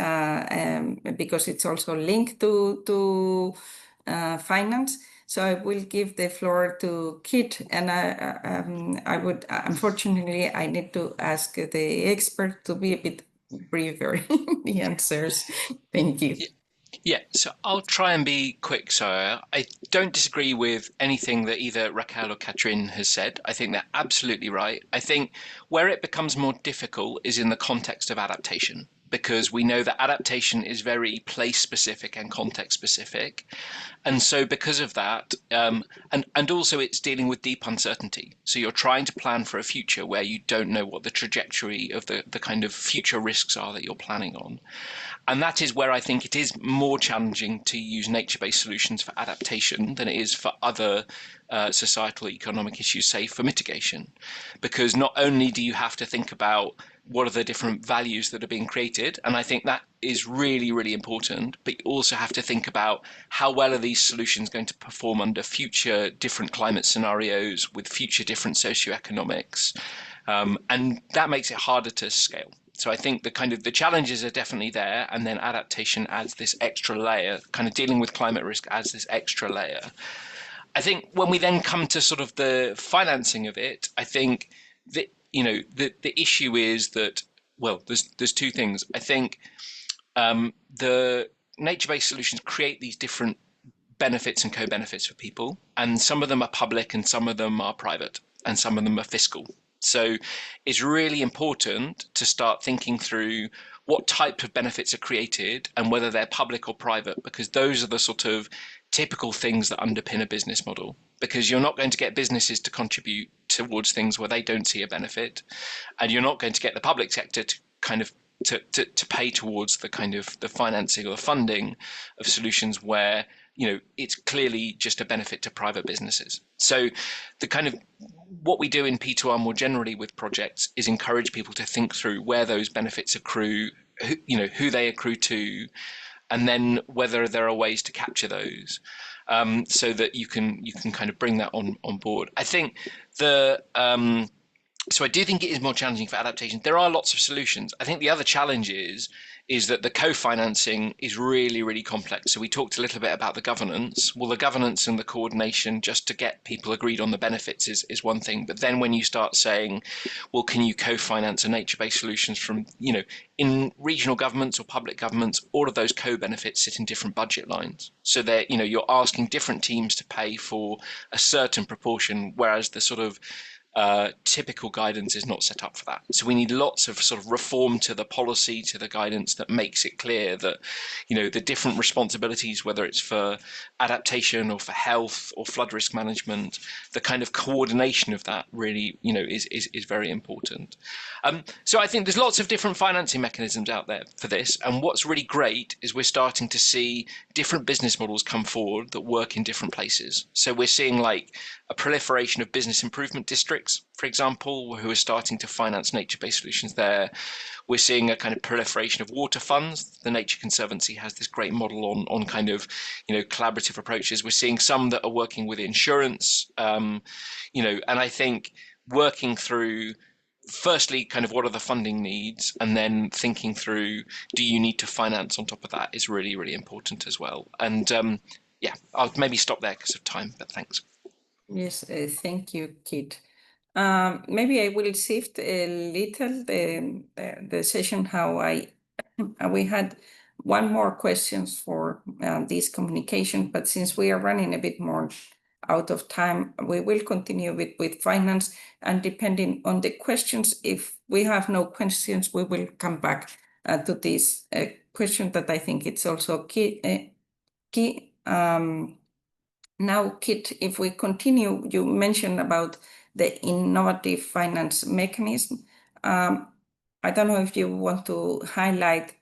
because it's also linked to finance. So I will give the floor to Kit, and I would, unfortunately, I need to ask the expert to be a bit briefer in the answers. Thank you. Yeah, so I'll try and be quick. So I don't disagree with anything that either Raquel or Katrin has said. I think they're absolutely right. I think where it becomes more difficult is in the context of adaptation, because we know that adaptation is very place specific and context specific. And so because of that, and also it's dealing with deep uncertainty. So you're trying to plan for a future where you don't know what the trajectory of the kind of future risks are that you're planning on. And that is where I think it is more challenging to use nature-based solutions for adaptation than it is for other societal economic issues, say for mitigation. Because not only do you have to think about what are the different values that are being created, and I think that is really, really important, but you also have to think about how well are these solutions going to perform under future different climate scenarios with future different socioeconomics. And that makes it harder to scale. So I think the challenges are definitely there, and then adaptation adds this extra layer, kind of dealing with climate risk adds this extra layer. I think when we then come to sort of the financing of it, I think that, the issue is that, well, there's two things. I think the nature-based solutions create these different benefits and co-benefits for people, and some of them are public and some of them are private and some of them are fiscal. So it's really important to start thinking through what type of benefits are created and whether they're public or private, because those are the sort of typical things that underpin a business model. Because you're not going to get businesses to contribute towards things where they don't see a benefit, and you're not going to get the public sector to kind of to pay towards the kind of the financing or the funding of solutions where it's clearly just a benefit to private businesses. So the kind of what we do in P2R more generally with projects is encourage people to think through where those benefits accrue, who they accrue to, and then whether there are ways to capture those, so that you can kind of bring that on board. I think so I do think it is more challenging for adaptation. There are lots of solutions. I think the other challenge is that the co-financing is really, really complex. So we talked a little bit about the governance. Well, the governance and the coordination just to get people agreed on the benefits is one thing. But then when you start saying, well, can you co-finance a nature-based solutions from, in regional governments or public governments, all of those co-benefits sit in different budget lines. So that, you're asking different teams to pay for a certain proportion, whereas the sort of typical guidance is not set up for that. So we need lots of sort of reform to the policy, to the guidance that makes it clear that, the different responsibilities, whether it's for adaptation or for health or flood risk management, the kind of coordination of that really, is very important. So I think there's lots of different financing mechanisms out there for this. And what's really great is we're starting to see different business models come forward that work in different places. So we're seeing like a proliferation of business improvement districts, for example, who are starting to finance nature-based solutions there. We're seeing a kind of proliferation of water funds. The Nature Conservancy has this great model on kind of, collaborative approaches. We're seeing some that are working with insurance, and I think working through firstly kind of what are the funding needs, and then thinking through, do you need to finance on top of that, is really, really important as well. And yeah, I'll maybe stop there because of time, but thanks. Yes, thank you, Kit. Maybe I will shift a little the session how we had one more questions for this communication, but since we are running a bit more out of time, we will continue with finance, and depending on the questions, if we have no questions, we will come back to this question that I think it's also key. Now, Kit, if we continue, you mentioned about the innovative finance mechanism. I don't know if you want to highlight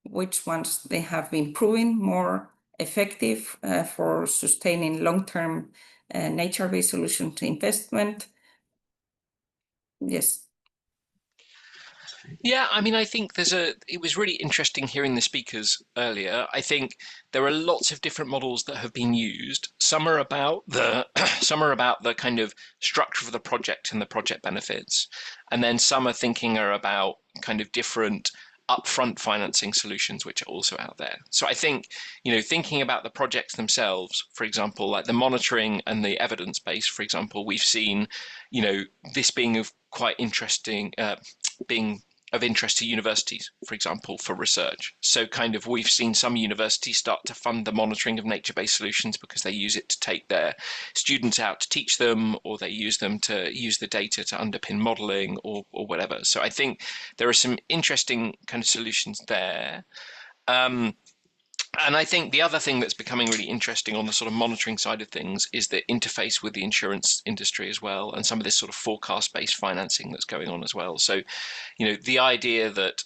which ones they have been proving more effective for sustaining long-term nature-based solution to investment. Yes. Yeah, I mean, I think it was really interesting hearing the speakers earlier. I think there are lots of different models that have been used. Some are about the kind of structure of the project and the project benefits. And then some are about kind of different upfront financing solutions, which are also out there. So I think, thinking about the projects themselves, for example, like the monitoring and the evidence base, for example, we've seen, this being of quite interesting, being of interest to universities, for example, for research. So kind of we've seen some universities start to fund the monitoring of nature-based solutions because they use it to take their students out to teach them, or they use them to use the data to underpin modeling or whatever. So I think there are some interesting kind of solutions there. And I think the other thing that's becoming really interesting on the sort of monitoring side of things is the interface with the insurance industry as well, and some of this sort of forecast-based financing that's going on as well. So, you know, the idea that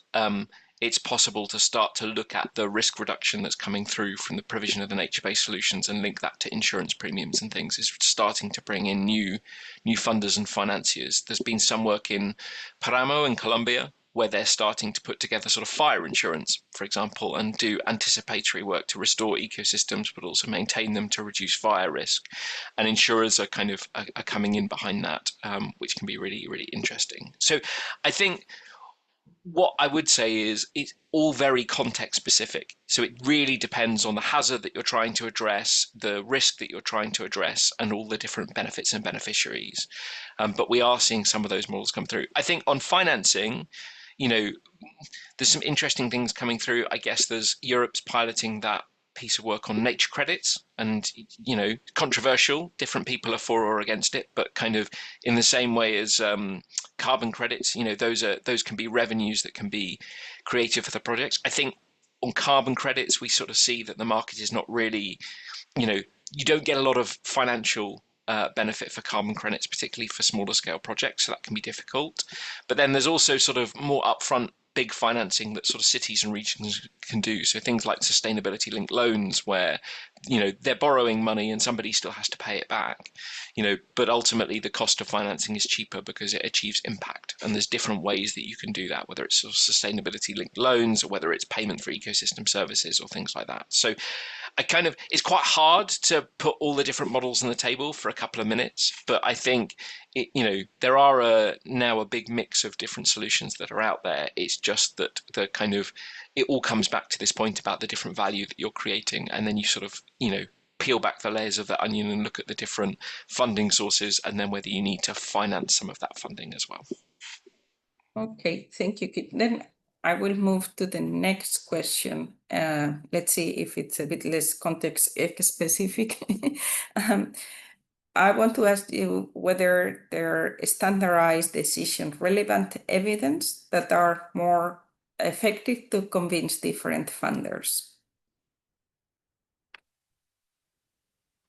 it's possible to start to look at the risk reduction that's coming through from the provision of the nature-based solutions and link that to insurance premiums and things is starting to bring in new funders and financiers. There's been some work in Paramo in Colombia, where they're starting to put together sort of fire insurance, for example, and do anticipatory work to restore ecosystems, but also maintain them to reduce fire risk. And insurers are kind of are coming in behind that, which can be really, really interesting. So I think what I would say is it's all very context specific. So it really depends on the hazard that you're trying to address, the risk that you're trying to address, and all the different benefits and beneficiaries. But we are seeing some of those models come through. I think on financing, you know, there's some interesting things coming through. I guess there's Europe's piloting that piece of work on nature credits, and you know, controversial. Different people are for or against it, but kind of in the same way as carbon credits, you know, those can be revenues that can be created for the projects. I think on carbon credits, we sort of see that the market is not really, you know, you don't get a lot of financial benefit for carbon credits, particularly for smaller scale projects, so that can be difficult. But then there's also sort of more upfront big financing that sort of cities and regions can do. So things like sustainability linked loans, where, you know, they're borrowing money and somebody still has to pay it back, you know, but ultimately the cost of financing is cheaper because it achieves impact. And there's different ways that you can do that, whether it's sort of sustainability linked loans or whether it's payment for ecosystem services or things like that. So it's quite hard to put all the different models on the table for a couple of minutes, but I think there are now a big mix of different solutions that are out there. It's just that it all comes back to this point about the different value that you're creating, and then you sort of, you know, peel back the layers of the onion and look at the different funding sources, and then whether you need to finance some of that funding as well. Okay, thank you, Kit. Then I will move to the next question. Let's see if it's a bit less context specific. I want to ask you whether there are standardized decision relevant evidence that are more effective to convince different funders.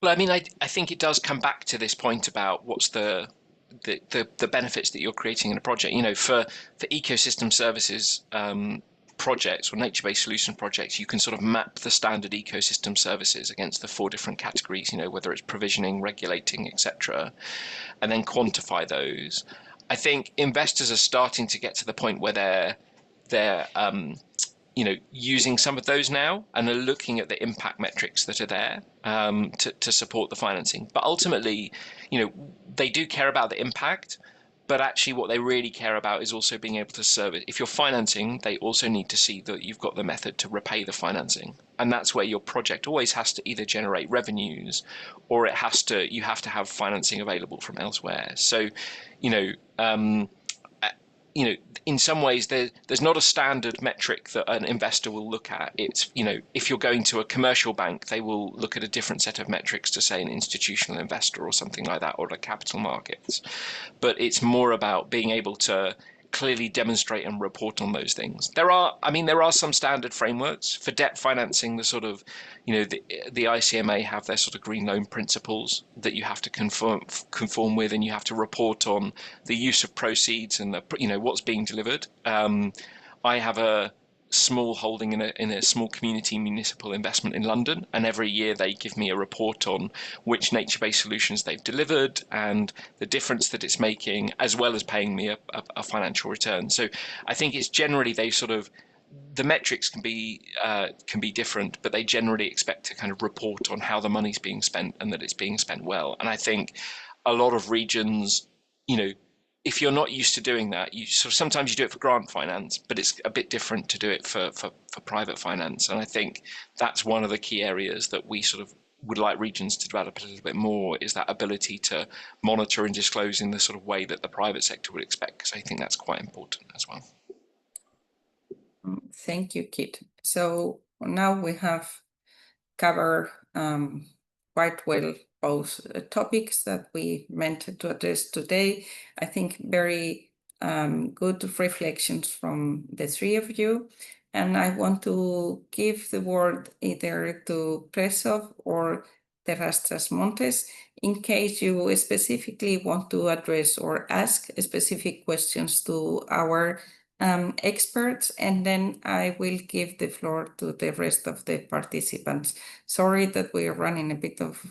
Well, I mean, I think it does come back to this point about what's the benefits that you're creating in a project. You know, for ecosystem services projects or nature-based solution projects, you can sort of map the standard ecosystem services against the 4 different categories, you know, whether it's provisioning, regulating, etc., and then quantify those. I think investors are starting to get to the point where they're using some of those now and are looking at the impact metrics that are there to support the financing. But ultimately, you know, they do care about the impact, but actually what they really care about is also being able to serve it. If you're financing, they also need to see that you've got the method to repay the financing. And that's where your project always has to either generate revenues or you have to have financing available from elsewhere. So, in some ways, there's not a standard metric that an investor will look at. It's, you know, if you're going to a commercial bank, they will look at a different set of metrics to, say, an institutional investor or something like that, or the capital markets. But it's more about being able to clearly demonstrate and report on those things. There are some standard frameworks for debt financing. The sort of, you know, the ICMA have their sort of green loan principles that you have to conform with, and you have to report on the use of proceeds and what's being delivered. I have a small holding in a small community municipal investment in London, and every year they give me a report on which nature-based solutions they've delivered and the difference that it's making, as well as paying me a financial return. So I think it's generally the metrics can be different, but they generally expect to kind of report on how the money's being spent and that it's being spent well. And I think a lot of regions, you know, if you're not used to doing that, sometimes you do it for grant finance, but it's a bit different to do it for private finance. And I think that's one of the key areas that we sort of would like regions to develop a little bit more, is that ability to monitor and disclose in the sort of way that the private sector would expect, because I think that's quite important as well. Thank you, Kit. So now we have covered quite well both topics that we meant to address today. I think very good reflections from the three of you. And I want to give the word either to Presov or Terrastras Montes in case you specifically want to address or ask specific questions to our experts, and then I will give the floor to the rest of the participants. Sorry that we are running a bit of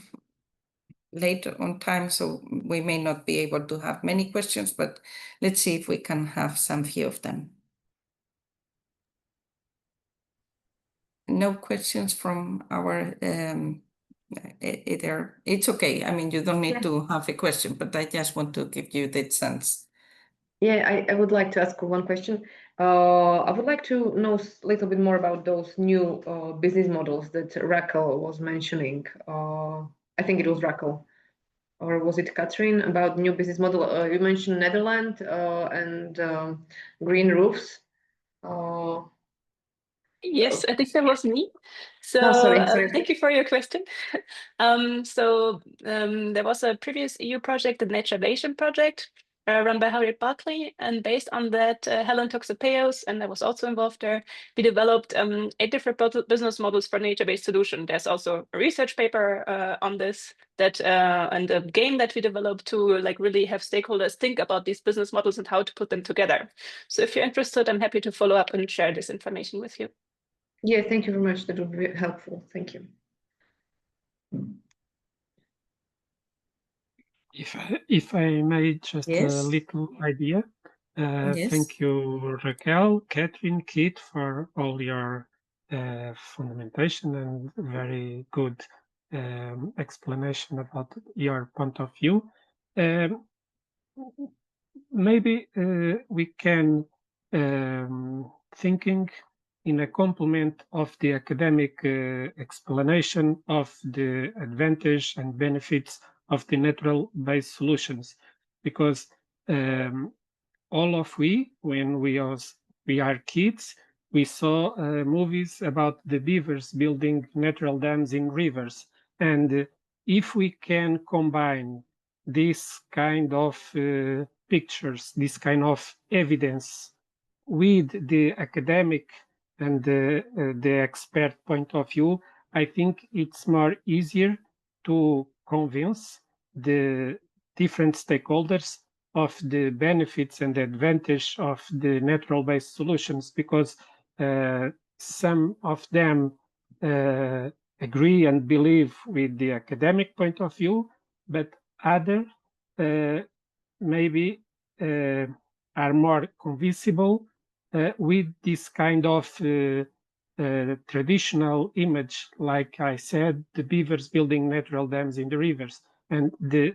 late on time, so we may not be able to have many questions, but let's see if we can have some few of them. No questions from our either. It's okay. I mean, you don't need to have a question, but I just want to give you that sense. Yeah, I would like to ask one question. I would like to know a little bit more about those new business models that Raquel was mentioning. I think it was Raquel, or was it Catherine, about new business model? You mentioned Netherlands and green roofs. Yes, I think that was me. So No, sorry. thank you for your question. There was a previous EU project, the Naturation project, run by Harriet Barclay, and based on that, Helen Toxopeos, and I was also involved there. We developed 8 different business models for nature-based solution. There's also a research paper on this that and a game that we developed to like really have stakeholders think about these business models and how to put them together. So if you're interested, I'm happy to follow up and share this information with you. Yeah, thank you very much. That would be helpful. Thank you. If I may, just Yes. a little idea. Yes. Thank you, Raquel, Catherine, Kit, for all your fundamentation and very good explanation about your point of view. Maybe we can thinking in a complement of the academic explanation of the advantage and benefits of the natural-based solutions, because all of when we are kids, we saw movies about the beavers building natural dams in rivers, and if we can combine this kind of pictures, this kind of evidence with the academic and the expert point of view, I think it's more easier to convince the different stakeholders of the benefits and the advantage of the natural-based solutions, because some of them agree and believe with the academic point of view, but other maybe are more convincible with this kind of traditional image, like I said, the beavers building natural dams in the rivers, and the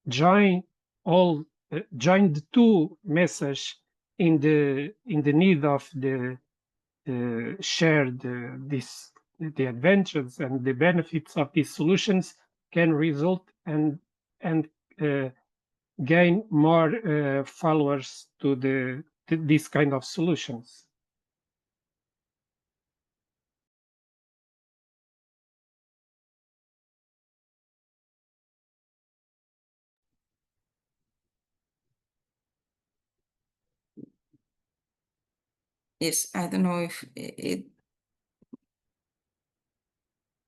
join the two message in the need of the share the advantages and the benefits of these solutions can result and gain more followers to this kind of solutions. Yes, I don't know if it.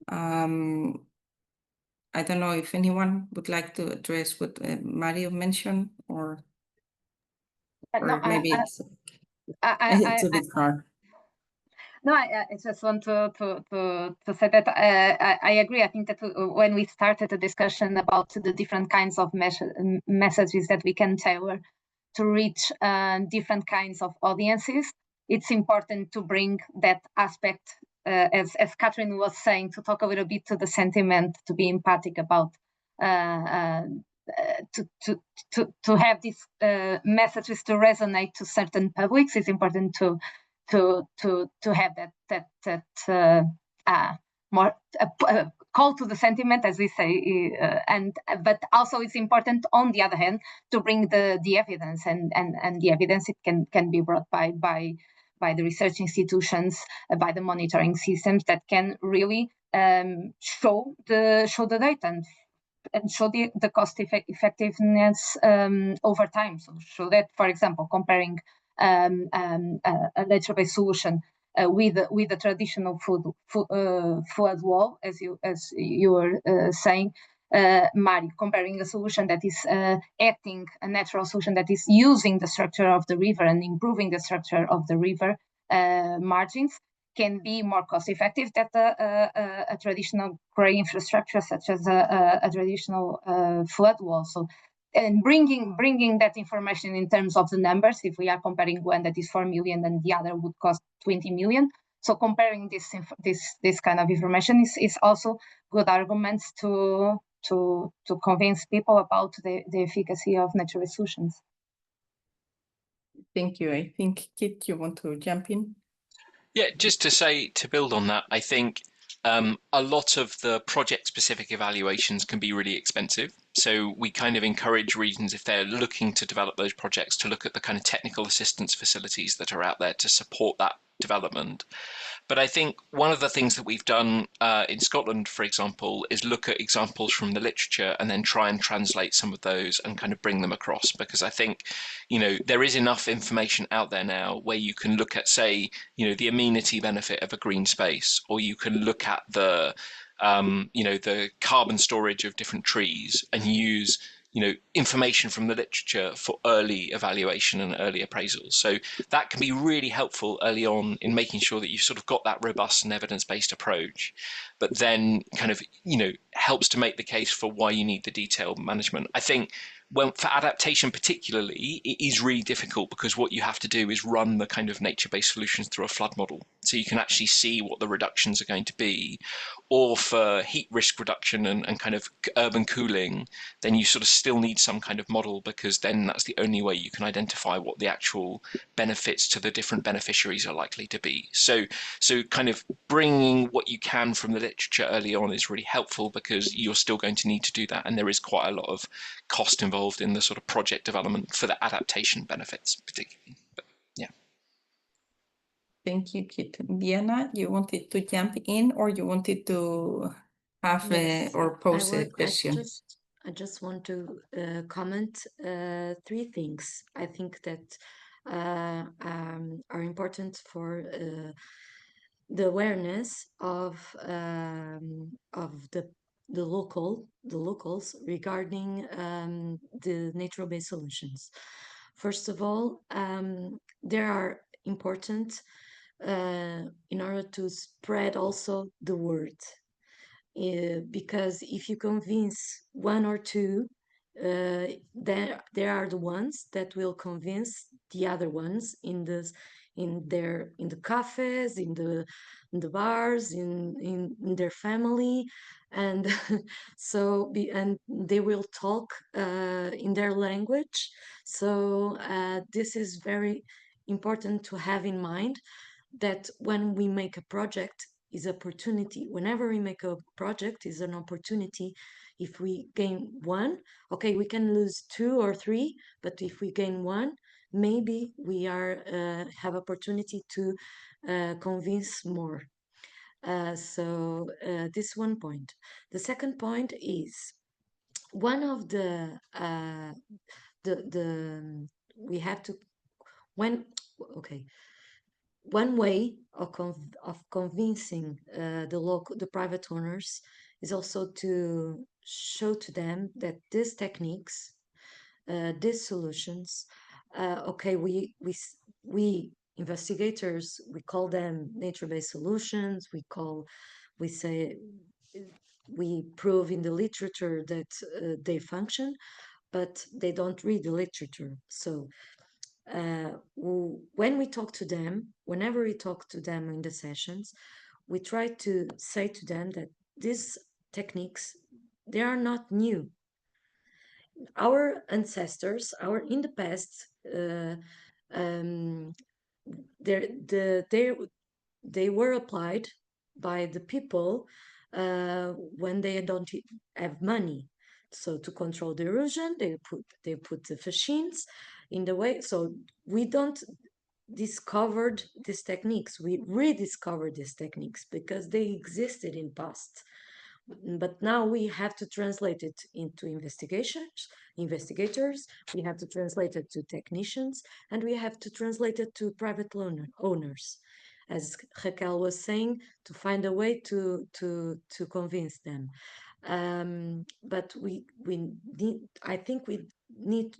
I don't know if anyone would like to address what Mario mentioned, or No, maybe it's a bit hard. No, I just want to say that I agree. I think that when we started the discussion about the different kinds of messages that we can tailor to reach different kinds of audiences, it's important to bring that aspect, as Catherine was saying, to talk a little bit to the sentiment, to be empathic about, to have these messages to resonate to certain publics. It's important to have that more call to the sentiment, as we say, but also it's important, on the other hand, to bring the evidence, and the evidence it can be brought by by the research institutions, by the monitoring systems that can really show the data and show the cost effectiveness over time. So show that, for example, comparing a nature-based solution with a traditional flood wall, as you were saying, Mari, comparing a solution that is acting, a natural solution that is using the structure of the river and improving the structure of the river margins, can be more cost effective than a traditional gray infrastructure, such as a traditional flood wall. So, and bringing that information in terms of the numbers, if we are comparing one that is 4 million and the other would cost 20 million. So comparing this kind of information is also good arguments to convince people about the efficacy of natural solutions. Thank you. I think, Kit, you want to jump in? Yeah, just to say, to build on that, I think a lot of the project-specific evaluations can be really expensive. So we kind of encourage regions, if they're looking to develop those projects, to look at the kind of technical assistance facilities that are out there to support that development. But I think one of the things that we've done in Scotland, for example, is look at examples from the literature and then try and translate some of those and kind of bring them across, because I think, you know, there is enough information out there now where you can look at, say, you know, the amenity benefit of a green space, or you can look at the you know, the carbon storage of different trees and use, you know, information from the literature for early evaluation and early appraisals. So that can be really helpful early on in making sure that you've sort of got that robust and evidence-based approach, but then kind of, you know, helps to make the case for why you need the detailed management. I think for adaptation particularly, it is really difficult because what you have to do is run the kind of nature-based solutions through a flood model. So you can actually see what the reductions are going to be. Or for heat risk reduction and kind of urban cooling, then you sort of still need some kind of model, because then that's the only way you can identify what the actual benefits to the different beneficiaries are likely to be. So kind of bringing what you can from the literature early on is really helpful, because you're still going to need to do that. And there is quite a lot of cost involved in the sort of project development for the adaptation benefits particularly. But, yeah. Thank you, Kit. Diana, you wanted to jump in, or you wanted to have or pose a question? I just want to comment three things I think that are important for the awareness of the locals regarding the nature-based solutions. First of all, they are important in order to spread also the word. Because if you convince one or two, there are the ones that will convince the other ones in the cafes, in the bars, in their family, and and they will talk in their language. So this is very important to have in mind, that when we make a project, is opportunity. Whenever we make a project, is an opportunity. If we gain one, okay, we can lose 2 or 3, but if we gain one, maybe we have opportunity to convince more. So this one point. The second point is one of the we have to one way of convincing the private owners is also to show to them that these techniques, these solutions, okay, we investigators, we call them nature-based solutions. We prove in the literature that they function, but they don't read the literature. So when we talk to them, whenever we talk to them in the sessions, we try to say to them that these techniques, they are not new. Our ancestors, in the past, they were applied by the people when they don't have money. So to control the erosion, they put the machines in the way. So we don't discovered these techniques. We rediscovered these techniques because they existed in past. But now we have to translate it into investigators, we have to translate it to technicians, and we have to translate it to private owners, as Raquel was saying, to find a way to convince them. But I think we need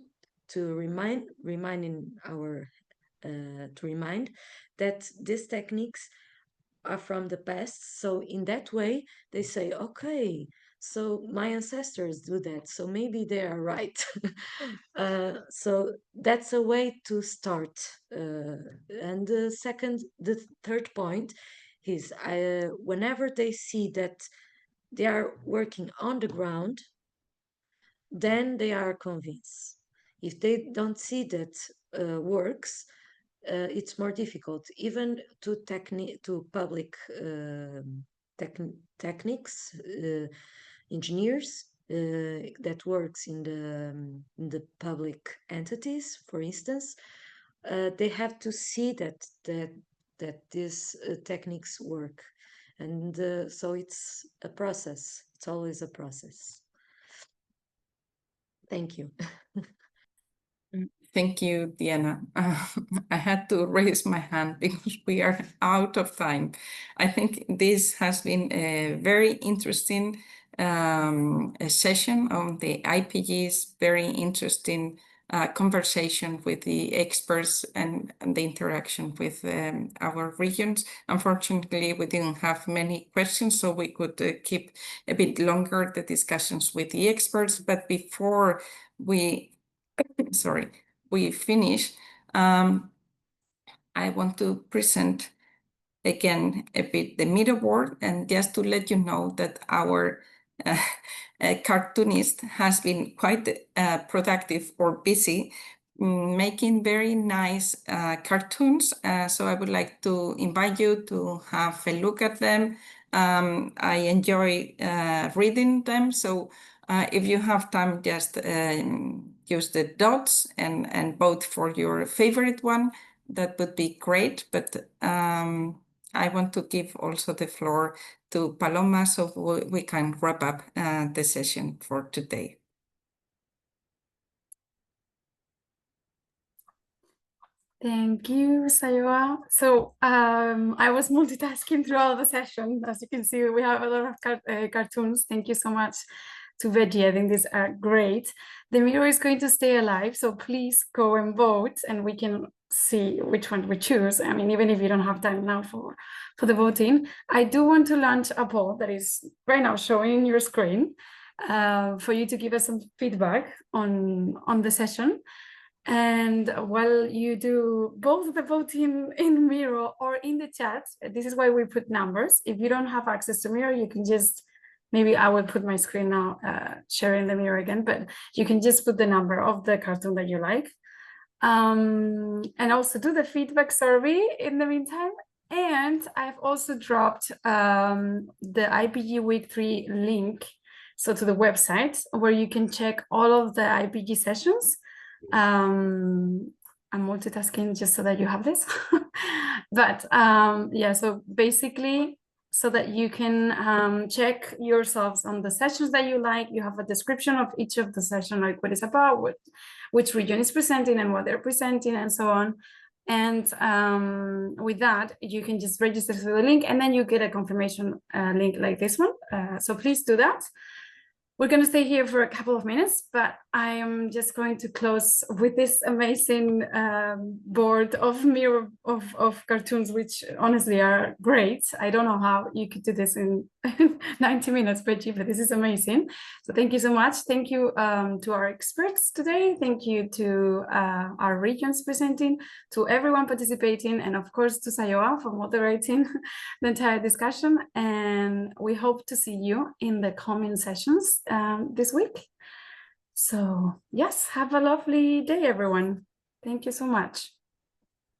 to remind that these techniques are from the past. So in that way, they say, okay, so my ancestors do that, so maybe they are right. So that's a way to start. And the third point is whenever they see that they are working on the ground, then they are convinced. If they don't see that works, it's more difficult, even to public techniques, engineers that works in the public entities, for instance. They have to see that these techniques work, and so it's a process. It's always a process. Thank you. Thank you, Diana. I had to raise my hand because we are out of time. I think this has been a very interesting session on the IPGs, very interesting conversation with the experts and the interaction with our regions. Unfortunately, we didn't have many questions, so we could keep a bit longer the discussions with the experts. But before we finish, I want to present again a bit the middle board, and just to let you know that our cartoonist has been quite productive or busy making very nice cartoons. So I would like to invite you to have a look at them. I enjoy reading them, so if you have time, just use the dots and vote for your favorite one. That would be great. But I want to give also the floor to Paloma so we can wrap up the session for today. Thank you, Sayoa. So I was multitasking throughout the session. As you can see, we have a lot of cartoons. Thank you so much to Veggie. I think these are great. The mirror is going to stay alive, so please go and vote, and we can see which one we choose. I mean, even if you don't have time now for the voting, I do want to launch a poll that is right now showing your screen for you to give us some feedback on the session. And while you do both the voting in Miro or in the chat, this is why we put numbers. If you don't have access to Miro, you can just, maybe I will put my screen now, sharing the Miro again, but you can just put the number of the cartoon that you like. And also do the feedback survey in the meantime. And I've also dropped the IPG Week 3 link, so to the website where you can check all of the IPG sessions. I'm multitasking just so that you have this. But yeah, so basically, so that you can check yourselves on the sessions that you like. You have a description of each of the session, like what it's about, which region is presenting and what they're presenting and so on. And with that, you can just register through the link, and then you get a confirmation link like this one. So please do that. We're going to stay here for a couple of minutes, but I am just going to close with this amazing board of mirror of cartoons, which honestly are great. I don't know how you could do this in 90 minutes, but this is amazing. So thank you so much. Thank you to our experts today. Thank you to our regions presenting, to everyone participating, and of course to Sayoa for moderating the entire discussion. And we hope to see you in the coming sessions this week. So yes, have a lovely day, everyone. Thank you so much.